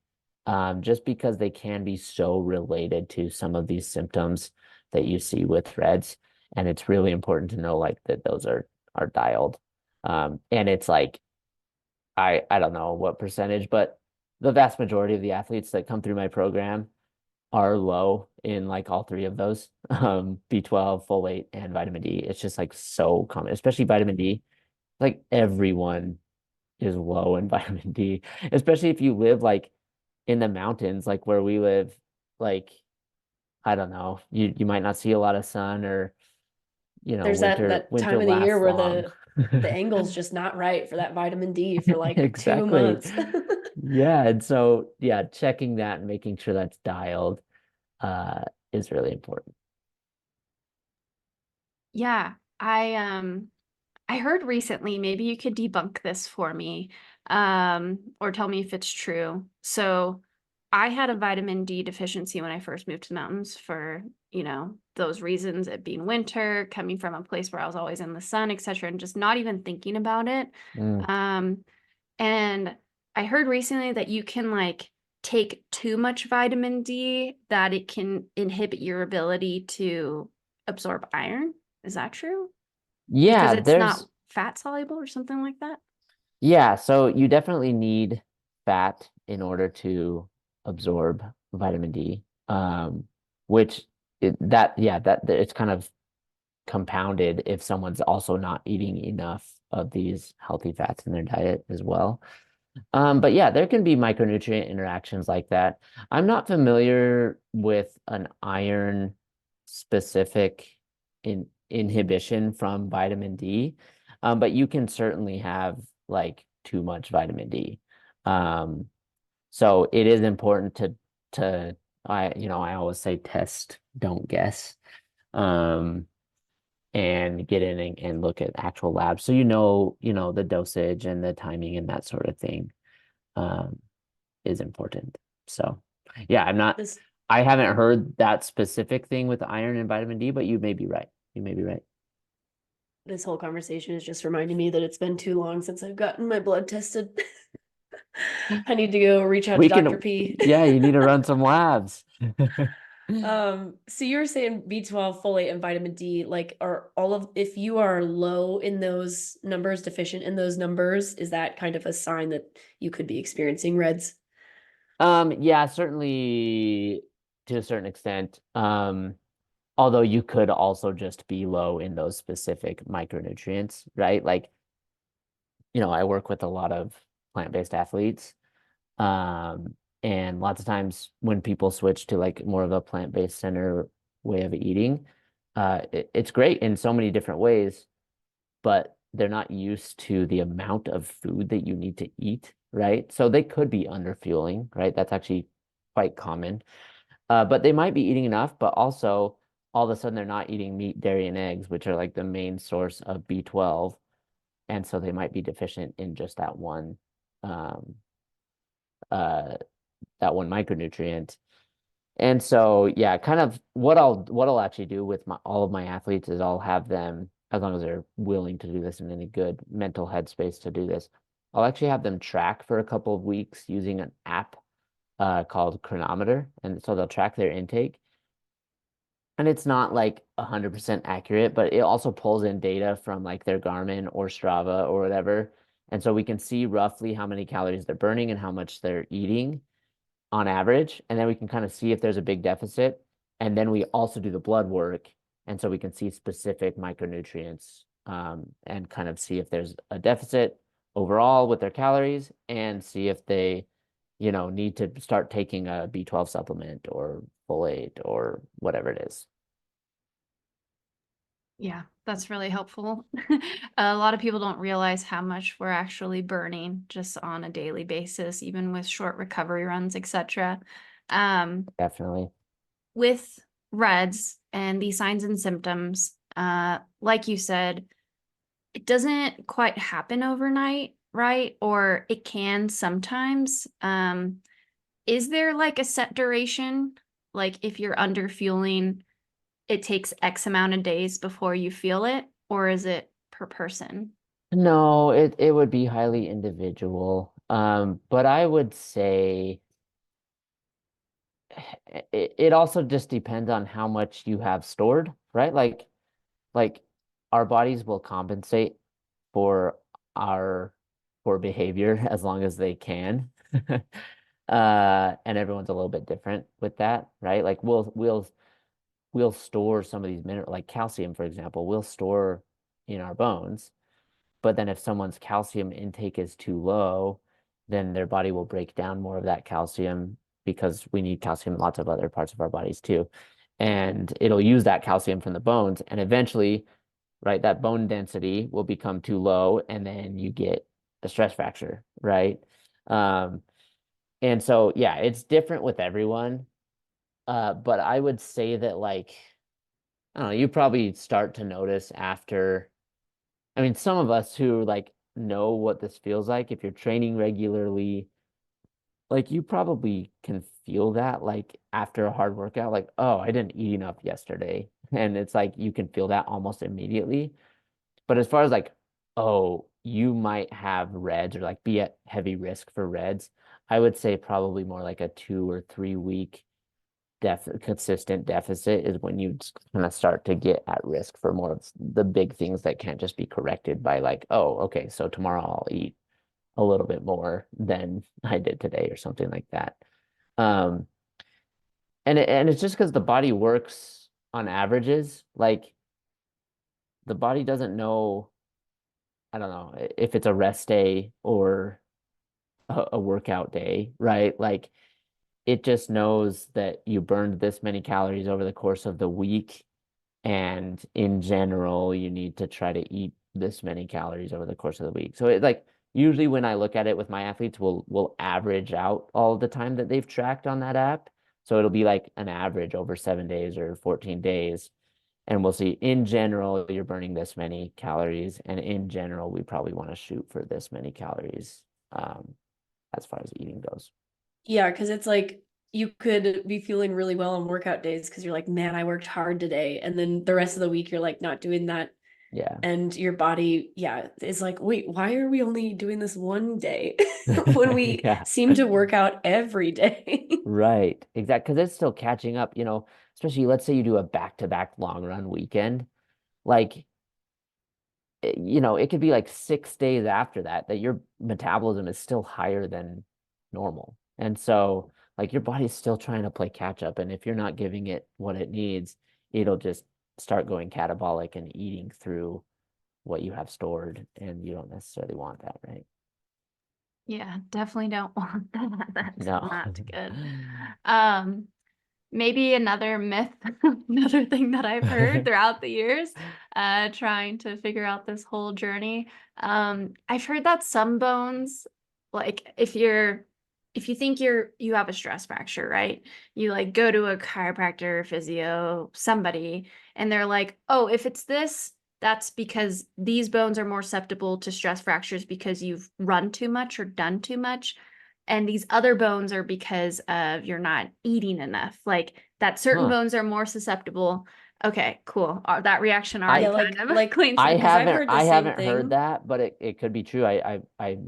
just because they can be so related to some of these symptoms that you see with threads. And it's really important to know like that those are dialed. And it's like I don't know what percentage, but the vast majority of the athletes that come through my program are low in like all three of those, B12, folate, and vitamin D. It's just like so common, especially vitamin D. Like everyone is low in vitamin D, especially if you live like in the mountains, like where we live, like I don't know, you might not see a lot of sun or There's that winter time of the year lasts where long. the angle's just not right for that vitamin D for like 2 Exactly. months. Yeah, and so yeah, checking that and making sure that's dialed uh is really important. Yeah, I heard recently, maybe you could debunk this for me, or tell me if it's true. So I had a vitamin D deficiency when I first moved to the mountains for, those reasons, it being winter, coming from a place where I was always in the sun, etc., and just not even thinking about it. Mm. Um, and I heard recently that you can like take too much vitamin D that it can inhibit your ability to absorb iron. Is that true? Because Yeah, it's not there's fat soluble or something like that? yeah, so you definitely need fat in order to absorb vitamin D. Which that it's kind of compounded if someone's also not eating enough of these healthy fats in their diet as well. But yeah, there can be micronutrient interactions like that. I'm not familiar with an iron specific inhibition from vitamin D, but you can certainly have like too much vitamin D. Um, so it is important to I always say test, don't guess. Um, and get in and look at actual labs so the dosage and the timing and that sort of thing um, is important. So yeah, This I haven't heard that specific thing with iron and vitamin D, but you may be right. You may be right. this whole conversation is just reminding me that it's been too long since I've gotten my blood tested. I need to go reach out to We Dr. can, P. yeah, you need to run some labs. So you were saying B12, folate, and vitamin D, like are all of if you are low in those numbers, deficient in those numbers, is that kind of a sign that you could be experiencing reds? Yeah, certainly to a certain extent. Although you could also just be low in those specific micronutrients, right? Like, I work with a lot of plant-based athletes. And lots of times when people switch to like more of a plant-based center way of eating, it's great in so many different ways, but they're not used to the amount of food that you need to eat, right? So they could be underfueling, right? That's actually quite common. But they might be eating enough, but also all of a sudden they're not eating meat, dairy, and eggs, which are like the main source of B12. And so they might be deficient in just um, uh, that one micronutrient. And so, yeah, kind of what I'll actually do with all of my athletes is I'll have them as long as they're willing to do this and in a good mental headspace to do this, I'll actually have them track for a couple of weeks using an app called Chronometer. And so they'll track their intake. And it's not like 100% accurate, but it also pulls in data from like their Garmin or Strava or whatever. And so we can see roughly how many calories they're burning and how much they're eating on average. And then we can kind of see if there's a big deficit. And then we also do the blood work. And so we can see specific micronutrients and kind of see if there's a deficit overall with their calories and see if they, need to start taking a B12 supplement or folate or whatever it is. Yeah, that's really helpful. A lot of people don't realize how much we're actually burning just on a daily basis, even with short recovery runs, etc. Definitely. With REDS and these signs and symptoms, like you said, it doesn't quite happen overnight, right? Or it can sometimes. Is there like a set duration? Like if you're under fueling, it takes X amount of days before you feel it, or is it per person? No, it would be highly individual. But I would say it also just depends on how much you have stored, right? Like our bodies will compensate for our poor behavior as long as they can. And everyone's a little bit different with that, right? Like we'll store some of these minerals, like calcium, for example, we'll store in our bones. But then if someone's calcium intake is too low, then their body will break down more of that calcium because we need calcium in lots of other parts of our bodies too. And it'll use that calcium from the bones. And eventually, right, that bone density will become too low. And then you get a stress fracture, right? Um, and so, yeah, it's different with everyone. But I would say that, like, I don't know, you probably start to notice after. I mean, some of us who like know what this feels like, if you're training regularly, like you probably can feel that like after a hard workout, like, oh, I didn't eat enough yesterday. And it's like you can feel that almost immediately. But as far as like, oh, you might have reds or like be at heavy risk for reds, I would say probably more like a 2 or 3 week consistent deficit is when you kind of start to get at risk for more of the big things that can't just be corrected by like, oh, okay, so tomorrow I'll eat a little bit more than I did today or something like that. Um, and it's just because the body works on averages. Like the body doesn't know, I don't know, if it's a rest day or a workout day, right? Like it just knows that you burned this many calories over the course of the week. And in general, you need to try to eat this many calories over the course of the week. So it like usually when I look at it with my athletes, we'll average out all of the time that they've tracked on that app. So it'll be like an average over 7 days or 14 days. And we'll see in general, you're burning this many calories. And in general, we probably want to shoot for this many calories as far as eating goes. Yeah, because it's like you could be feeling really well on workout days because you're like, man, I worked hard today. And then the rest of the week, you're like not doing that. Yeah. And your body, yeah, is like, wait, why are we only doing this one day when we Yeah. seem to work out every day? Right. Exactly. Because it's still catching up, especially let's say you do a back-to-back long run weekend. Like, it could be like 6 days after that your metabolism is still higher than normal. And so, like, your body's still trying to play catch up. And if you're not giving it what it needs, it'll just start going catabolic and eating through what you have stored. And you don't necessarily want that, right? Yeah, definitely don't want that. That's No. not good. Maybe another myth, another thing that I've heard throughout the years, trying to figure out this whole journey. I've heard that some bones, like if you think you have a stress fracture, right? You like go to a chiropractor, physio, somebody, and they're like, oh, if it's this, that's because these bones are more susceptible to stress fractures because you've run too much or done too much. And these other bones are because of you're not eating enough. Like that certain Huh. bones are more susceptible. Okay, cool. That reaction I already Yeah, kind of like cleans I it. because I've haven't heard the I same haven't heard thing. that, but it could be true. I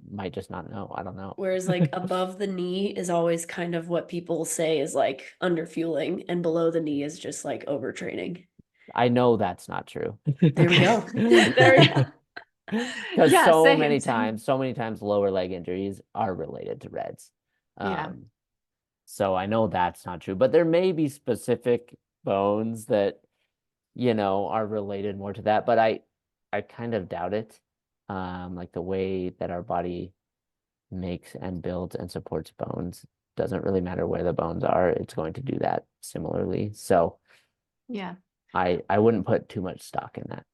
might just not know. I don't know. Whereas like above the knee is always kind of what people say is like underfueling, and below the knee is just like overtraining. I know that's not true. There we go. There we go. Because Yeah, same, same. so many times lower leg injuries are related to reds. Yeah. Um, so I know that's not true, but there may be specific bones that, are related more to that, but I kind of doubt it. Like the way that our body makes and builds and supports bones doesn't really matter where the bones are, it's going to do that similarly. So Yeah. I wouldn't put too much stock in that.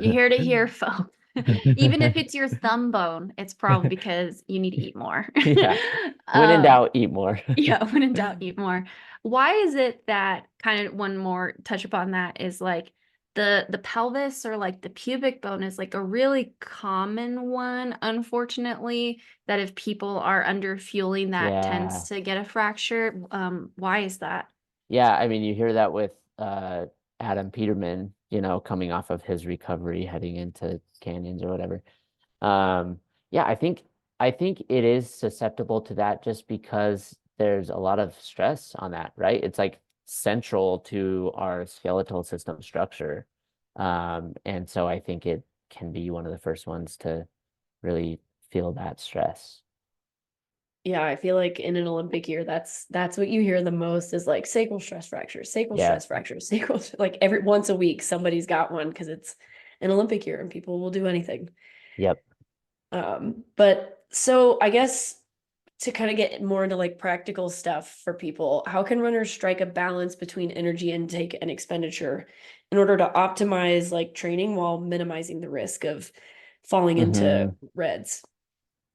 You heard it here, folks. Even if it's your thumb bone, it's probably because you need to eat more. Yeah. When in Um, doubt, eat more. yeah, when in doubt, eat more. Why is it that kind of one more touch upon that is like the pelvis or like the pubic bone is like a really common one, unfortunately, that if people are under fueling that Yeah. tends to get a fracture. Why is that? Yeah, I mean, you hear that with Adam Peterman, coming off of his recovery heading into canyons or whatever. Yeah, I think it is susceptible to that just because there's a lot of stress on that, right? It's like central to our skeletal system structure. And so I think it can be one of the first ones to really feel that stress. Yeah, I feel like in an Olympic year, that's what you hear the most is like sacral Yeah. stress fractures, like every once a week somebody's got one because it's an Olympic year and people will do anything. Yep. But so I guess to kind of get more into like practical stuff for people, how can runners strike a balance between energy intake and expenditure in order to optimize like training while minimizing the risk of falling into Hmm. reds?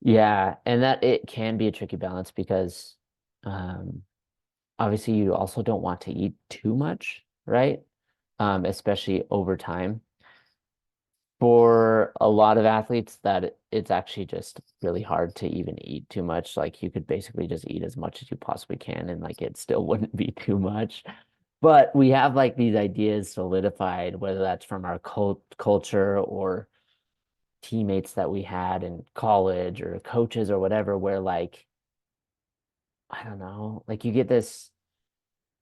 Yeah, and that it can be a tricky balance because um obviously you also don't want to eat too much, right? Especially over time. For a lot of athletes, it's actually just really hard to even eat too much. Like you could basically just eat as much as you possibly can, and like it still wouldn't be too much. But we have like these ideas solidified, whether that's from our culture or teammates that we had in college or coaches or whatever, where like, I don't know, like you get this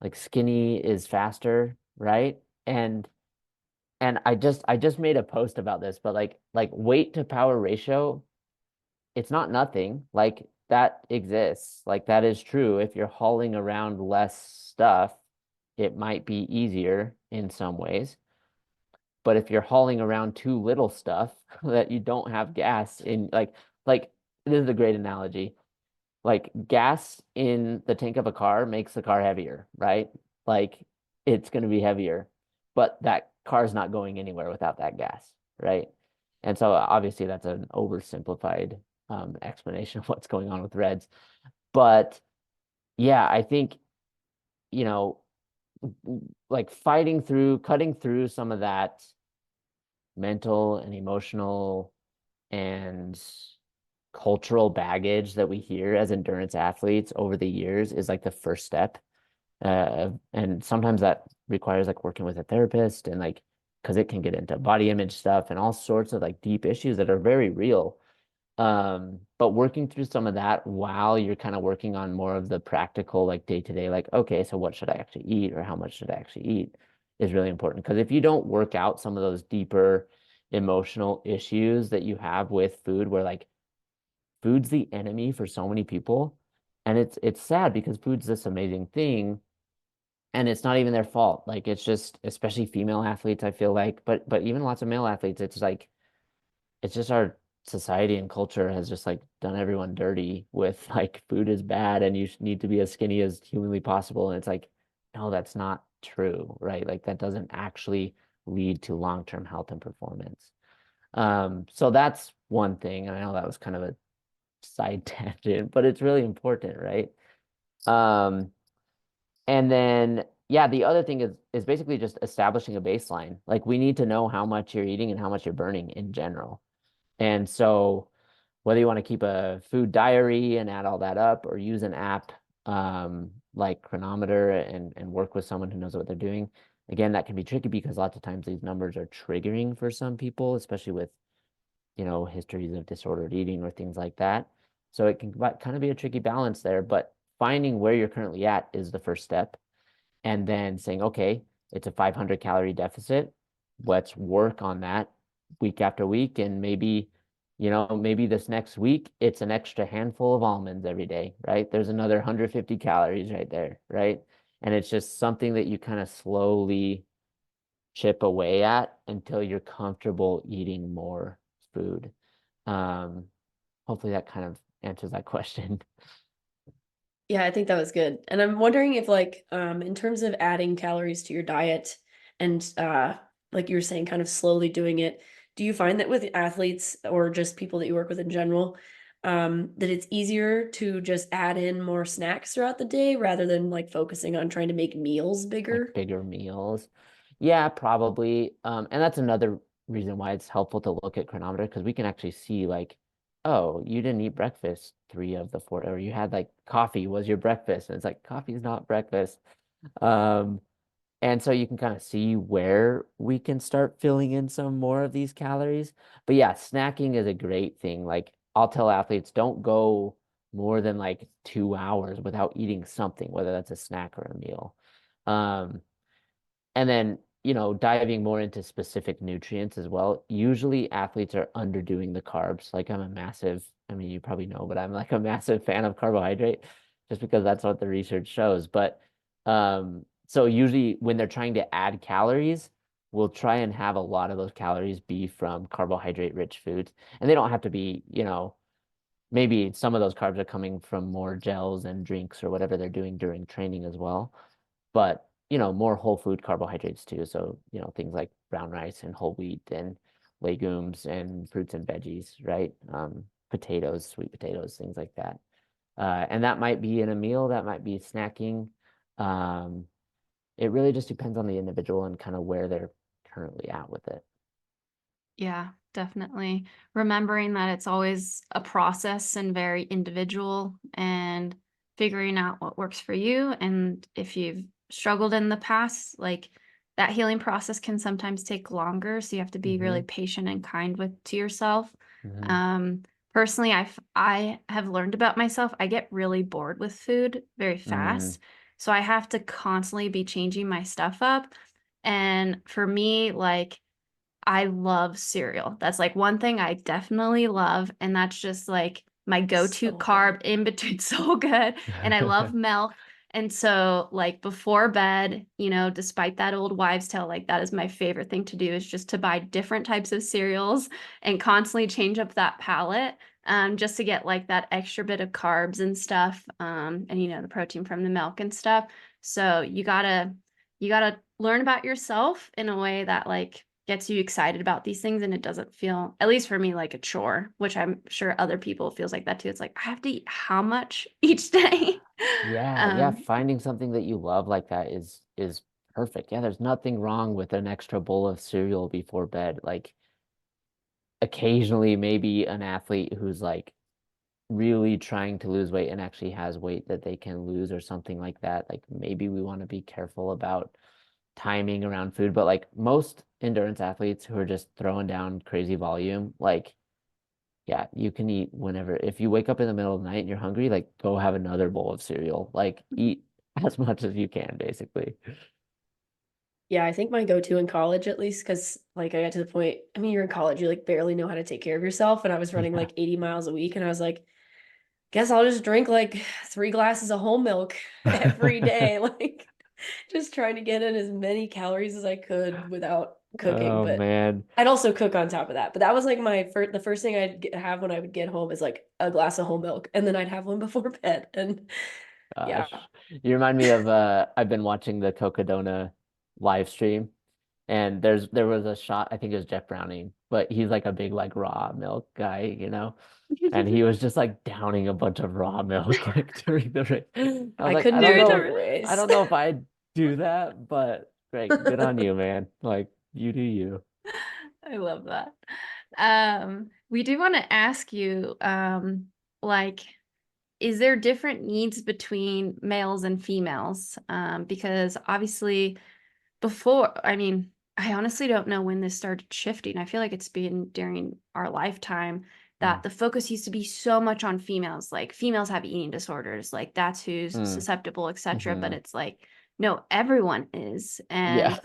like skinny is faster, right? And I just made a post about this, but like weight to power ratio, it's not nothing. Like that exists. Like that is true. If you're hauling around less stuff, it might be easier in some ways. But if you're hauling around too little stuff that you don't have gas in, like this is a great analogy. Like gas in the tank of a car makes the car heavier, right? Like it's going to be heavier, but that car is not going anywhere without that gas, right? And so obviously that's an oversimplified explanation of what's going on with reds. But yeah, I think, you know, like cutting through some of that mental and emotional and cultural baggage that we hear as endurance athletes over the years is like the first step. And sometimes that requires like working with a therapist and like, because it can get into body image stuff and all sorts of like deep issues that are very real. But working through some of that while you're kind of working on more of the practical, like day to day, like, okay, so what should I actually eat or how much should I actually eat is really important. Because if you don't work out some of those deeper emotional issues that you have with food, where like food's the enemy for so many people. And it's sad because food's this amazing thing and it's not even their fault. Like it's just, especially female athletes, I feel like, but even lots of male athletes, it's like it's just our society and culture has just like done everyone dirty with like food is bad and you need to be as skinny as humanly possible. And it's like, no, that's not true, right? Like that doesn't actually lead to long-term health and performance. So that's one thing. And I know that was kind of a side tangent, but it's really important, right? Um, and then yeah, the other thing is basically just establishing a baseline. Like we need to know how much you're eating and how much you're burning in general. And so whether you want to keep a food diary and add all that up or use an app like Chronometer and work with someone who knows what they're doing, again, that can be tricky because lots of times these numbers are triggering for some people, especially with, histories of disordered eating or things like that. So it can kind of be a tricky balance there, but finding where you're currently at is the first step. And then saying, okay, it's a 500 calorie deficit. Let's work on that week after week. And maybe this next week, it's an extra handful of almonds every day, right? There's another 150 calories right there, right? And it's just something that you kind of slowly chip away at until you're comfortable eating more food. Um, Hopefully that kind of answers that question. Yeah, I think that was good. And I'm wondering if like in terms of adding calories to your diet and like you were saying, kind of slowly doing it, do you find that with athletes or just people that you work with in general, that it's easier to just add in more snacks throughout the day rather than like focusing on trying to make meals Like bigger? bigger meals. Yeah, probably. And that's another reason why it's helpful to look at chronometer because we can actually see like, oh, you didn't eat breakfast 3 of the 4, or you had like coffee was your breakfast. And it's like coffee is not breakfast. Um, and so you can kind of see where we can start filling in some more of these calories. But yeah, snacking is a great thing. Like I'll tell athletes, don't go more than like 2 hours without eating something, whether that's a snack or a meal. Um, and then, diving more into specific nutrients as well. Usually athletes are underdoing the carbs. Like I mean, you probably know, but I'm like a massive fan of carbohydrate just because that's what the research shows. But so usually when they're trying to add calories, we'll try and have a lot of those calories be from carbohydrate rich foods. And they don't have to be, maybe some of those carbs are coming from more gels and drinks or whatever they're doing during training as well, but more whole food carbohydrates too. So, things like brown rice and whole wheat and legumes and fruits and veggies, right? Potatoes, sweet potatoes, things like that. And that might be in a meal, that might be snacking. Um, it really just depends on the individual and kind of where they're currently at with it. Yeah, definitely. Remembering that it's always a process and very individual and figuring out what works for you. And if you've struggled in the past, like that healing process can sometimes take longer. So you have to be really Mm-hmm. patient and kind with to yourself. Mm-hmm. Um, Personally, I have learned about myself. I get really bored with food very Mm, fast. So I have to constantly be changing my stuff up. And for me, like I love cereal. That's like one thing I definitely love, and that's just like my go-to So good. carb in between. So good. And I love milk. And so like before bed, despite that old wives' tale, like that is my favorite thing to do is just to buy different types of cereals and constantly change up that palette. Just to get like that extra bit of carbs and stuff, and the protein from the milk and stuff. So you gotta learn about yourself in a way that like gets you excited about these things and it doesn't feel, at least for me, like a chore, which I'm sure other people feels like that too. It's like I have to eat how much each day? yeah, um finding something that you love like that is perfect. Yeah, there's nothing wrong with an extra bowl of cereal before bed. Like occasionally maybe an athlete who's like really trying to lose weight and actually has weight that they can lose or something like that. Like maybe we want to be careful about timing around food, but like most endurance athletes who are just throwing down crazy volume, like yeah, you can eat whenever. If you wake up in the middle of the night and you're hungry, like go have another bowl of cereal. Like eat as much as you can, basically. Yeah, I think my go-to in college at least, because like I got to the point, I mean, you're in college, you like barely know how to take care of yourself. And I was running Yeah. like 80 miles a week and I was like, guess I'll just drink like 3 glasses of whole milk every day. Like just trying to get in as many calories as I could without cooking. Oh But man. I'd also cook on top of that. But that was like the first thing have when I would get home is like a glass of whole milk. And then I'd have one before bed. And yeah, Gosh. You remind me of I've been watching the Cocodona live stream and there was a shot, I think it was Jeff Browning, but he's like a big like raw milk guy, and he was just like downing a bunch of raw milk like during the race. I was I like, couldn't do during it the during a I race. don't know if I'd do that, but great, good on you, man. Like you do you. I love that. We do want to ask you, like, is there different needs between males and females? Because obviously before, I mean, I honestly don't know when this started shifting. I feel like it's been during our lifetime Mm. that the focus used to be so much on females. Like females have eating disorders, like that's who's Mm. susceptible, etc. But Hmm. it's like, no, everyone is. Yeah.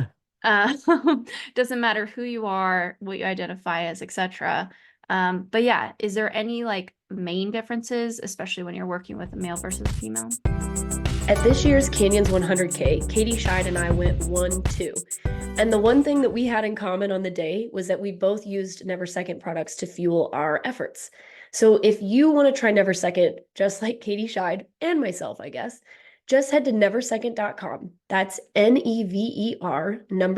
And uh doesn't matter who you are, what you identify as, etc. But yeah, is there any like main differences, especially when you're working with a male versus a female? At this year's Canyons 100K, Katie Scheid and I went 1-2. And the one thing that we had in common on the day was that we both used Never Second products to fuel our efforts. So if you want to try Never Second, just like Katie Scheid and myself, I guess, just head to neversecond.com. That's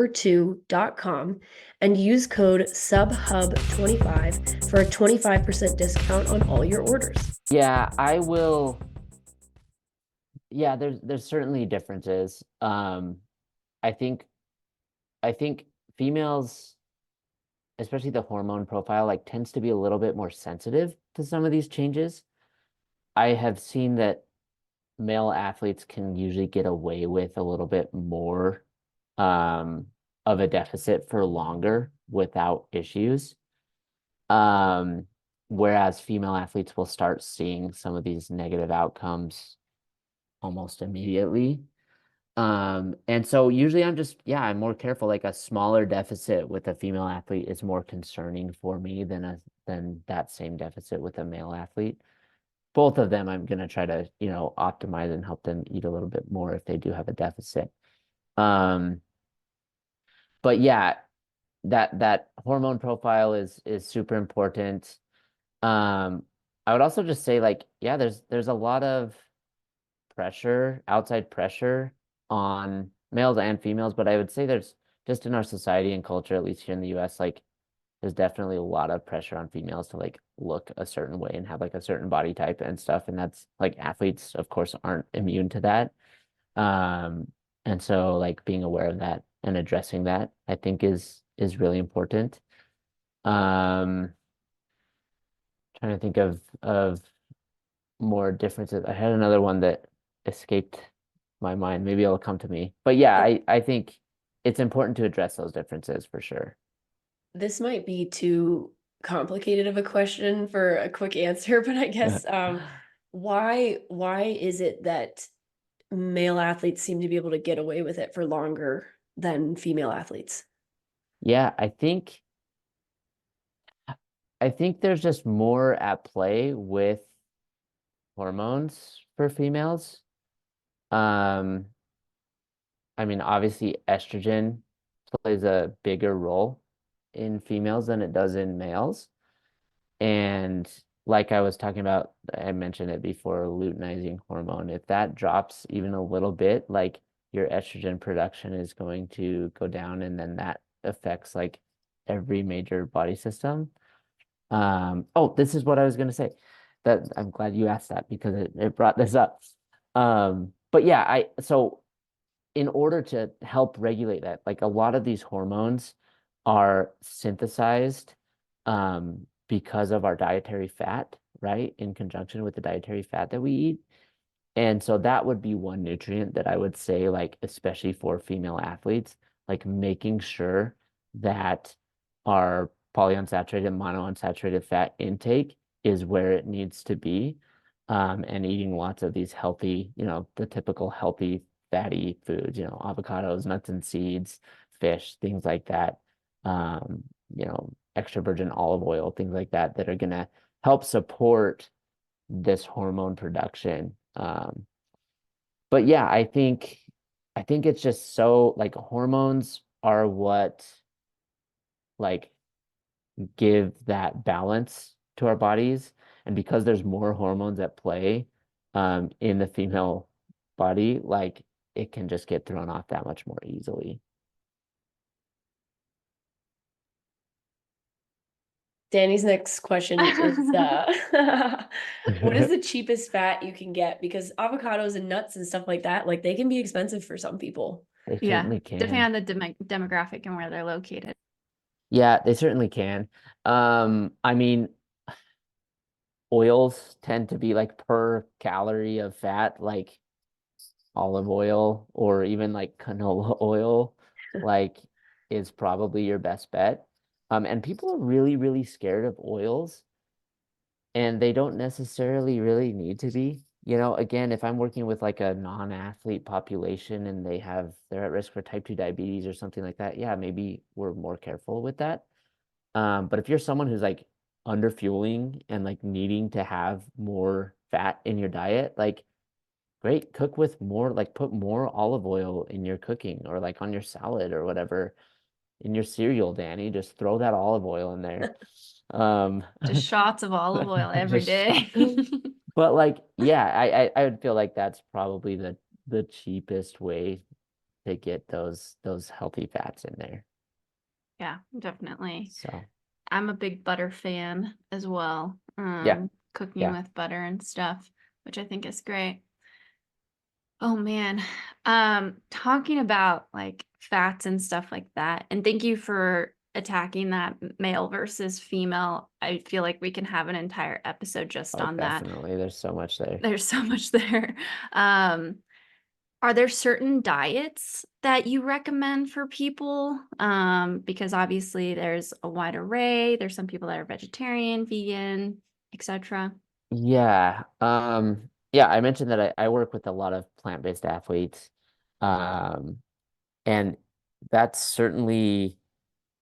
NEVER2.com and use code SUBHUB25 for a 25% discount on all your orders. Yeah, I will. Yeah, there's certainly differences. I think I think females, especially the hormone profile, like tends to be a little bit more sensitive to some of these changes. I have seen that male athletes can usually get away with a little bit more um of a deficit for longer without issues. Um, Whereas female athletes will start seeing some of these negative outcomes almost immediately. And so usually I'm just, yeah, I'm more careful. Like a smaller deficit with a female athlete is more concerning for me than that same deficit with a male athlete. Both of them, I'm gonna try to, optimize and help them eat a little bit more if they do have a deficit. Um, but yeah, that hormone profile is super important. Um, I would also just say like, yeah, there's a lot of pressure, outside pressure on males and females, but I would say there's just in our society and culture, at least here in the US, like there's definitely a lot of pressure on females to like look a certain way and have like a certain body type and stuff. And that's like athletes, of course, aren't immune to that. Um, and so like being aware of that and addressing that, I think is really important. Um, Trying to think of more differences. I had another one that escaped my mind. Maybe it'll come to me. But yeah, I think it's important to address those differences for sure. This might be too complicated of a question for a quick answer, but I guess why is it that male athletes seem to be able to get away with it for longer than female athletes? Yeah, I think there's just more at play with hormones for females. Um, I mean, obviously estrogen plays a bigger role in females than it does in males. And like I was talking about, I mentioned it before, luteinizing hormone. If that drops even a little bit, like your estrogen production is going to go down, and then that affects like every major body system. Oh, this is what I was gonna say. That I'm glad you asked that because it brought this up. But yeah, so in order to help regulate that, like a lot of these hormones are synthesized because of our dietary fat, right? In conjunction with the dietary fat that we eat. And so that would be one nutrient that I would say, like, especially for female athletes, like making sure that our polyunsaturated, monounsaturated fat intake is where it needs to be. And eating lots of these healthy, the typical healthy fatty foods, avocados, nuts and seeds, fish, things like that. Extra virgin olive oil, things like that, that are gonna help support this hormone production. But yeah, I think it's just so like hormones are what like give that balance to our bodies. And because there's more hormones at play in the female body, like it can just get thrown off that much more easily. Danny's next question is what is the cheapest fat you can get? Because avocados and nuts and stuff like they can be expensive for some people. They Yeah, certainly depending can. on the demographic and where they're located. Yeah, they certainly can. I mean, oils tend to be like per calorie of fat, like olive oil or even like canola oil like is probably your best bet. And people are really, really scared of oils, and they don't necessarily really need to be. You know, again, if I'm working with like a non-athlete population and they're at risk for type 2 diabetes or something like that, yeah, maybe we're more careful with that. But if you're someone who's like under fueling and like needing to have more fat in your diet, like great, cook with more, like put more olive oil in your cooking or like on your salad or whatever, in your cereal, Danny. Just throw that olive oil in there. Um, Just shots of olive oil every just day. but like, yeah, I would feel like that's probably the cheapest way to get those healthy fats in there. Yeah, definitely. So I'm a big butter fan as well. yeah, Cooking yeah. with butter and stuff, which I think is great. Oh man. Talking about like fats and stuff like that. And thank you for attacking that male versus female. I feel like we can have an entire episode just Oh, on that. definitely. There's so much there. There's so much there. Um, are there certain diets that you recommend for people? Because obviously there's a wide array. There's some people that are vegetarian, vegan, etc. Yeah. Yeah, I mentioned that I work with a lot of plant-based athletes. Um, and that's certainly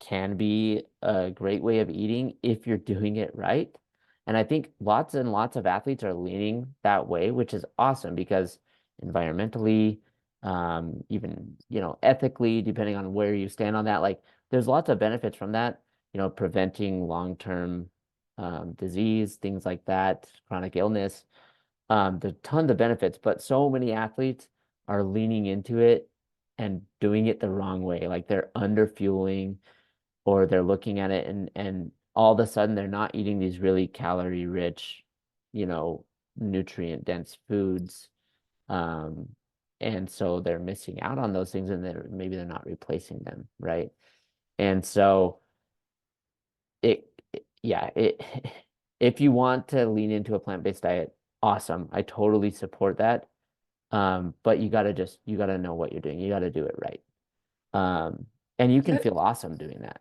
can be a great way of eating if you're doing it right. And I think lots and lots of athletes are leaning that way, which is awesome because environmentally, even, ethically, depending on where you stand on that, like there's lots of benefits from that, preventing long-term disease, things like that, chronic illness. There's tons of benefits, but so many athletes are leaning into it and doing it the wrong way. Like they're under fueling, or they're looking at it and all of a sudden they're not eating these really calorie rich, you know, nutrient dense foods. Um, and so they're missing out on those things, and maybe they're not replacing them, right? And so yeah, if you want to lean into a plant-based diet, awesome. I totally support that. But you gotta know what you're doing. You gotta do it right. And you can Yeah, feel awesome doing that.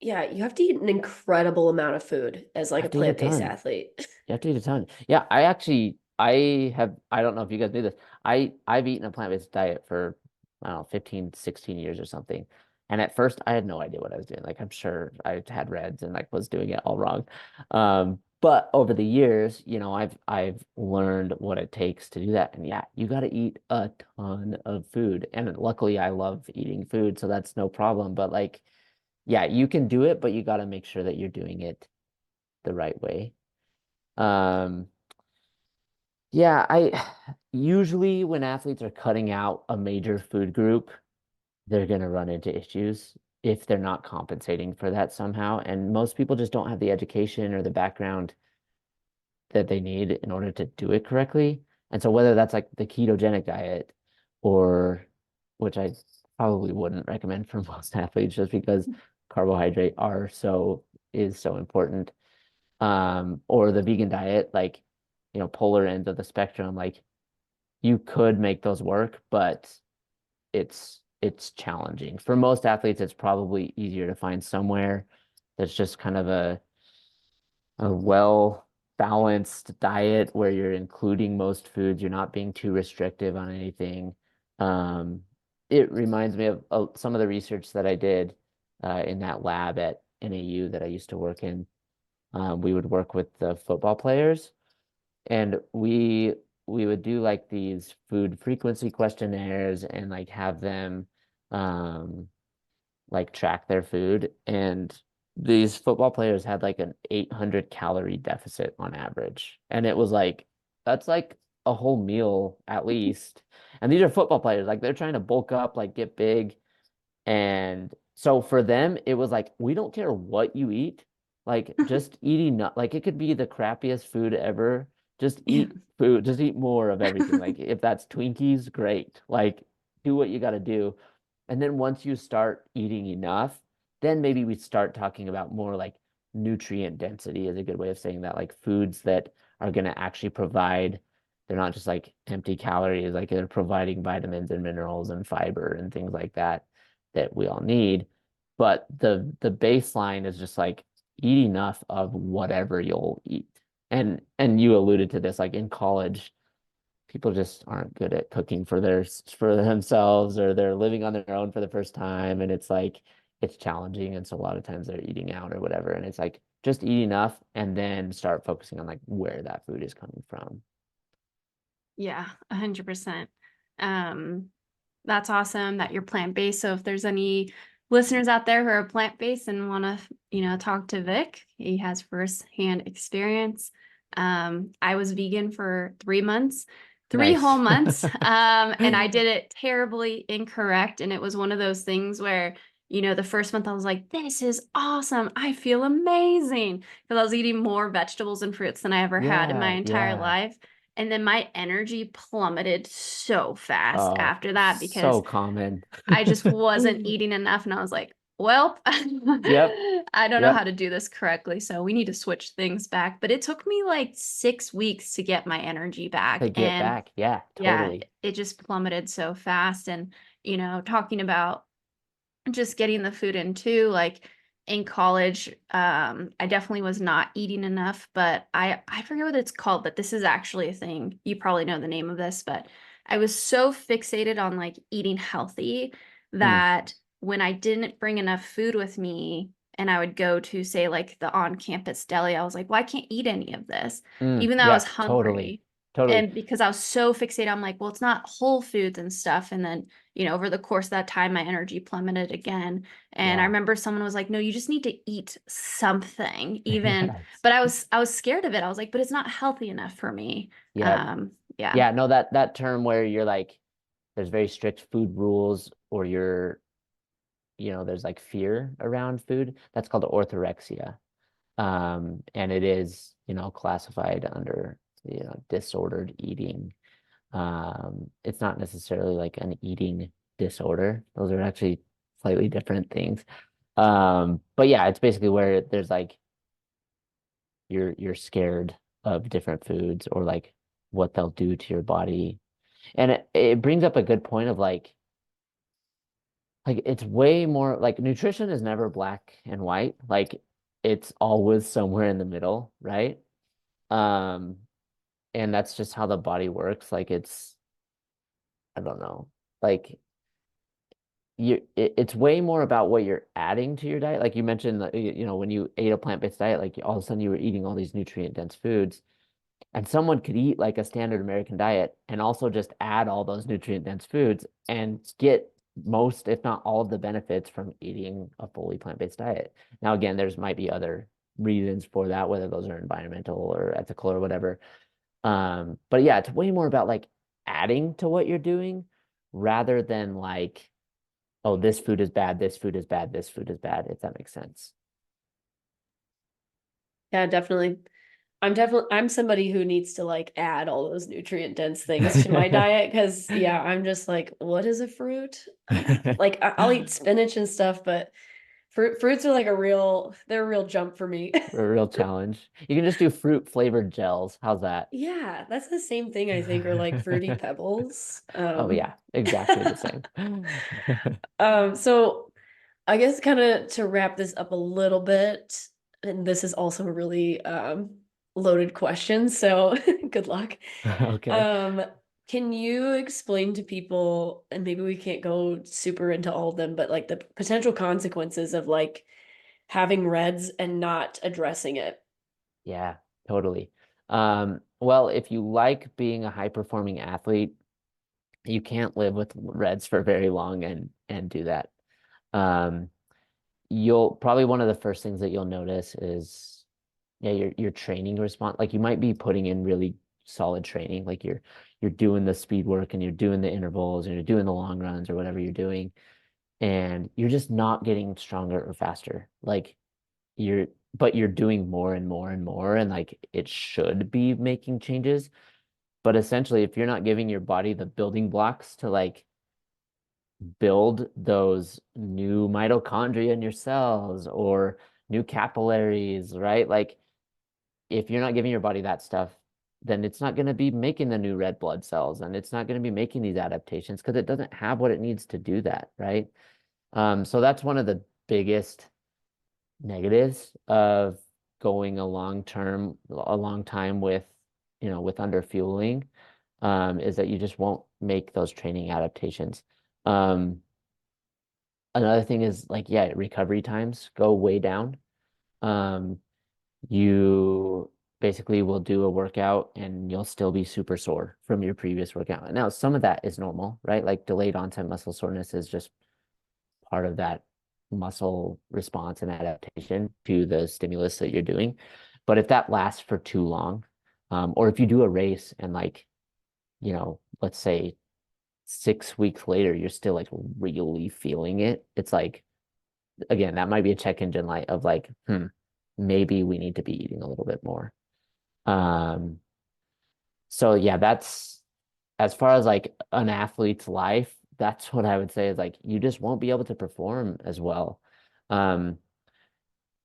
yeah, you have to eat an incredible amount of food as You like a have to eat a plant-based ton. athlete. You have to eat a ton. Yeah, I don't know if you guys knew this. I've eaten a plant-based diet for, I don't know, 15, 16 years or something. And at first I had no idea what I was doing. Like I'm sure I had reds and like was doing it all wrong. But over the years, I've learned what it takes to do that. And yeah, you got to eat a ton of food. And luckily I love eating food, so that's no problem. But like, yeah, you can do it, but you got to make sure that you're doing it the right way. Um, yeah, I usually when athletes are cutting out a major food group, they're going to run into issues if they're not compensating for that somehow. And most people just don't have the education or the background that they need in order to do it correctly. And so whether that's like the ketogenic diet, or which I probably wouldn't recommend for most athletes just because carbohydrate is so important. Or the vegan diet, like, polar ends of the spectrum, like you could make those work, but it's challenging. For most athletes, it's probably easier to find somewhere that's just kind of a well balanced diet where you're including most foods, you're not being too restrictive on anything. Um, it reminds me of some of the research that I did in that lab at NAU that I used to work in. We would work with the football players, and we would do like these food frequency questionnaires and like have them um like track their food. And these football players had like an 800 calorie deficit on average. And it was like, that's like a whole meal at least. And these are football players, like they're trying to bulk up, like get big. And so for them, it was like, we don't care what you eat. Like just eat enough. Like it could be the crappiest food ever. Just Yeah. eat food. Just eat more of everything. Like if that's Twinkies, great. Like do what you got to do. And then once you start eating enough, then maybe we start talking about more like nutrient density is a good way of saying that, like foods that are going to actually provide, they're not just like empty calories, like they're providing vitamins and minerals and fiber and things like that. that we all need. But the baseline is just like eat enough of whatever you'll eat. And you alluded to this, like in college, people just aren't good at cooking for themselves, or they're living on their own for the first time, and it's like it's challenging, and so a lot of times they're eating out or whatever, and it's like just eat enough and then start focusing on like where that food is coming from. Yeah, 100%. Um, that's awesome that you're plant-based. So if there's any listeners out there who are plant-based and want to, talk to Vic, he has firsthand experience. I was vegan for 3 months, three Nice. whole months. And I did it terribly incorrect. And it was one of those things where, the first month I was like, this is awesome. I feel amazing. Because I was eating more vegetables and fruits than I ever had in my Yeah, entire yeah. life. And then my energy plummeted so fast Oh, after that because so common. I just wasn't eating enough. And I was like, well, Yep, I don't know how yep. to do this correctly. So we need to switch things back. But it took me like 6 weeks to get my energy back. To get And back. Yeah, yeah, totally. it just plummeted so fast. And, talking about just getting the food in too, like in college, I definitely was not eating enough, but I forget what it's called, but this is actually a thing. You probably know the name of this, but I was so fixated on like eating healthy Mm, that when I didn't bring enough food with me and I would go to say like the on-campus deli, I was like, well, I can't eat any of this, even though I was yep, totally. hungry. Totally. And because I was so fixated, I'm like, well, it's not whole foods and stuff. And then, over the course of that time, my energy plummeted again. And I Yeah. remember someone was like, no, you just need to eat something, even, Yes. but I was scared of it. I was like, but it's not healthy enough for me. Yep. Yeah. Yeah, no, that term where you're like, there's very strict food rules, or there's like fear around food. That's called orthorexia. And it is, classified under, disordered eating. It's not necessarily like an eating disorder. Those are actually slightly different things. But yeah, it's basically where there's like you're scared of different foods, or like what they'll do to your body. And it brings up a good point of like it's way more like nutrition is never black and white. Like it's always somewhere in the middle, right? Um, and that's just how the body works. Like I don't know. Like it's way more about what you're adding to your diet. Like you mentioned, when you ate a plant-based diet, like all of a sudden you were eating all these nutrient-dense foods. And someone could eat like a standard American diet and also just add all those nutrient-dense foods and get most, if not all, of the benefits from eating a fully plant-based diet. Now, again, there's might be other reasons for that, whether those are environmental or ethical or whatever. But yeah, it's way more about like adding to what you're doing rather than like, oh, this food is bad, this food is bad, this food is bad, if that makes sense. Yeah, definitely. I'm somebody who needs to like add all those nutrient dense things to my diet because yeah, I'm just like, what is a fruit? Like I'll eat spinach and stuff, but fruits are like they're a real jump for me. A real challenge. You can just do fruit flavored gels. How's that? Yeah, that's the same thing I think, or like fruity pebbles. Oh yeah, exactly the same. So I guess kind of to wrap this up a little bit, and this is also a really loaded question, so good luck. Okay. Um, can you explain to people, and maybe we can't go super into all of them, but like the potential consequences of like having reds and not addressing it? Yeah, totally. Well, if you like being a high performing athlete, you can't live with reds for very long and do that. Um, you'll probably one of the first things that you'll notice is yeah, your training response. Like you might be putting in really solid training, like you're doing the speed work and you're doing the intervals and you're doing the long runs or whatever you're doing, and you're just not getting stronger or faster. Like but you're doing more and more and more, and like it should be making changes. But essentially, if you're not giving your body the building blocks to like build those new mitochondria in your cells or new capillaries, right? Like if you're not giving your body that stuff, then it's not going to be making the new red blood cells, and it's not going to be making these adaptations because it doesn't have what it needs to do that, right? So that's one of the biggest negatives of going a long time with, with underfueling, is that you just won't make those training adaptations. Um, Another thing is like, yeah, recovery times go way down. Um, you basically will do a workout and you'll still be super sore from your previous workout. Now, some of that is normal, right? Like delayed onset muscle soreness is just part of that muscle response and adaptation to the stimulus that you're doing. But if that lasts for too long, or if you do a race and like, let's say 6 weeks later, you're still like really feeling it, it's like, again, that might be a check engine light of like, maybe we need to be eating a little bit more. Um, so yeah, that's as far as like an athlete's life, that's what I would say is like you just won't be able to perform as well. Um,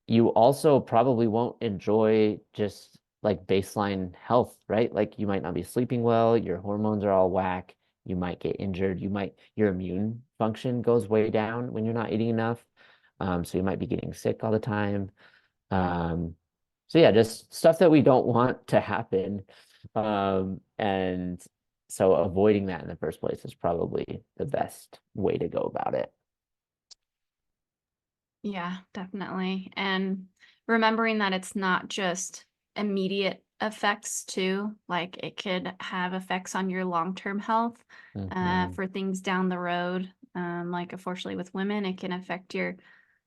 you also probably won't enjoy just like baseline health, right? Like you might not be sleeping well, your hormones are all whack, you might get injured, your immune function goes way down when you're not eating enough. So you might be getting sick all the time. Um, so yeah, just stuff that we don't want to happen. And so avoiding that in the first place is probably the best way to go about it. Yeah, definitely. And remembering that it's not just immediate effects too, like it could have effects on your long-term health, Hmm. for things down the road. Like unfortunately with women, it can affect your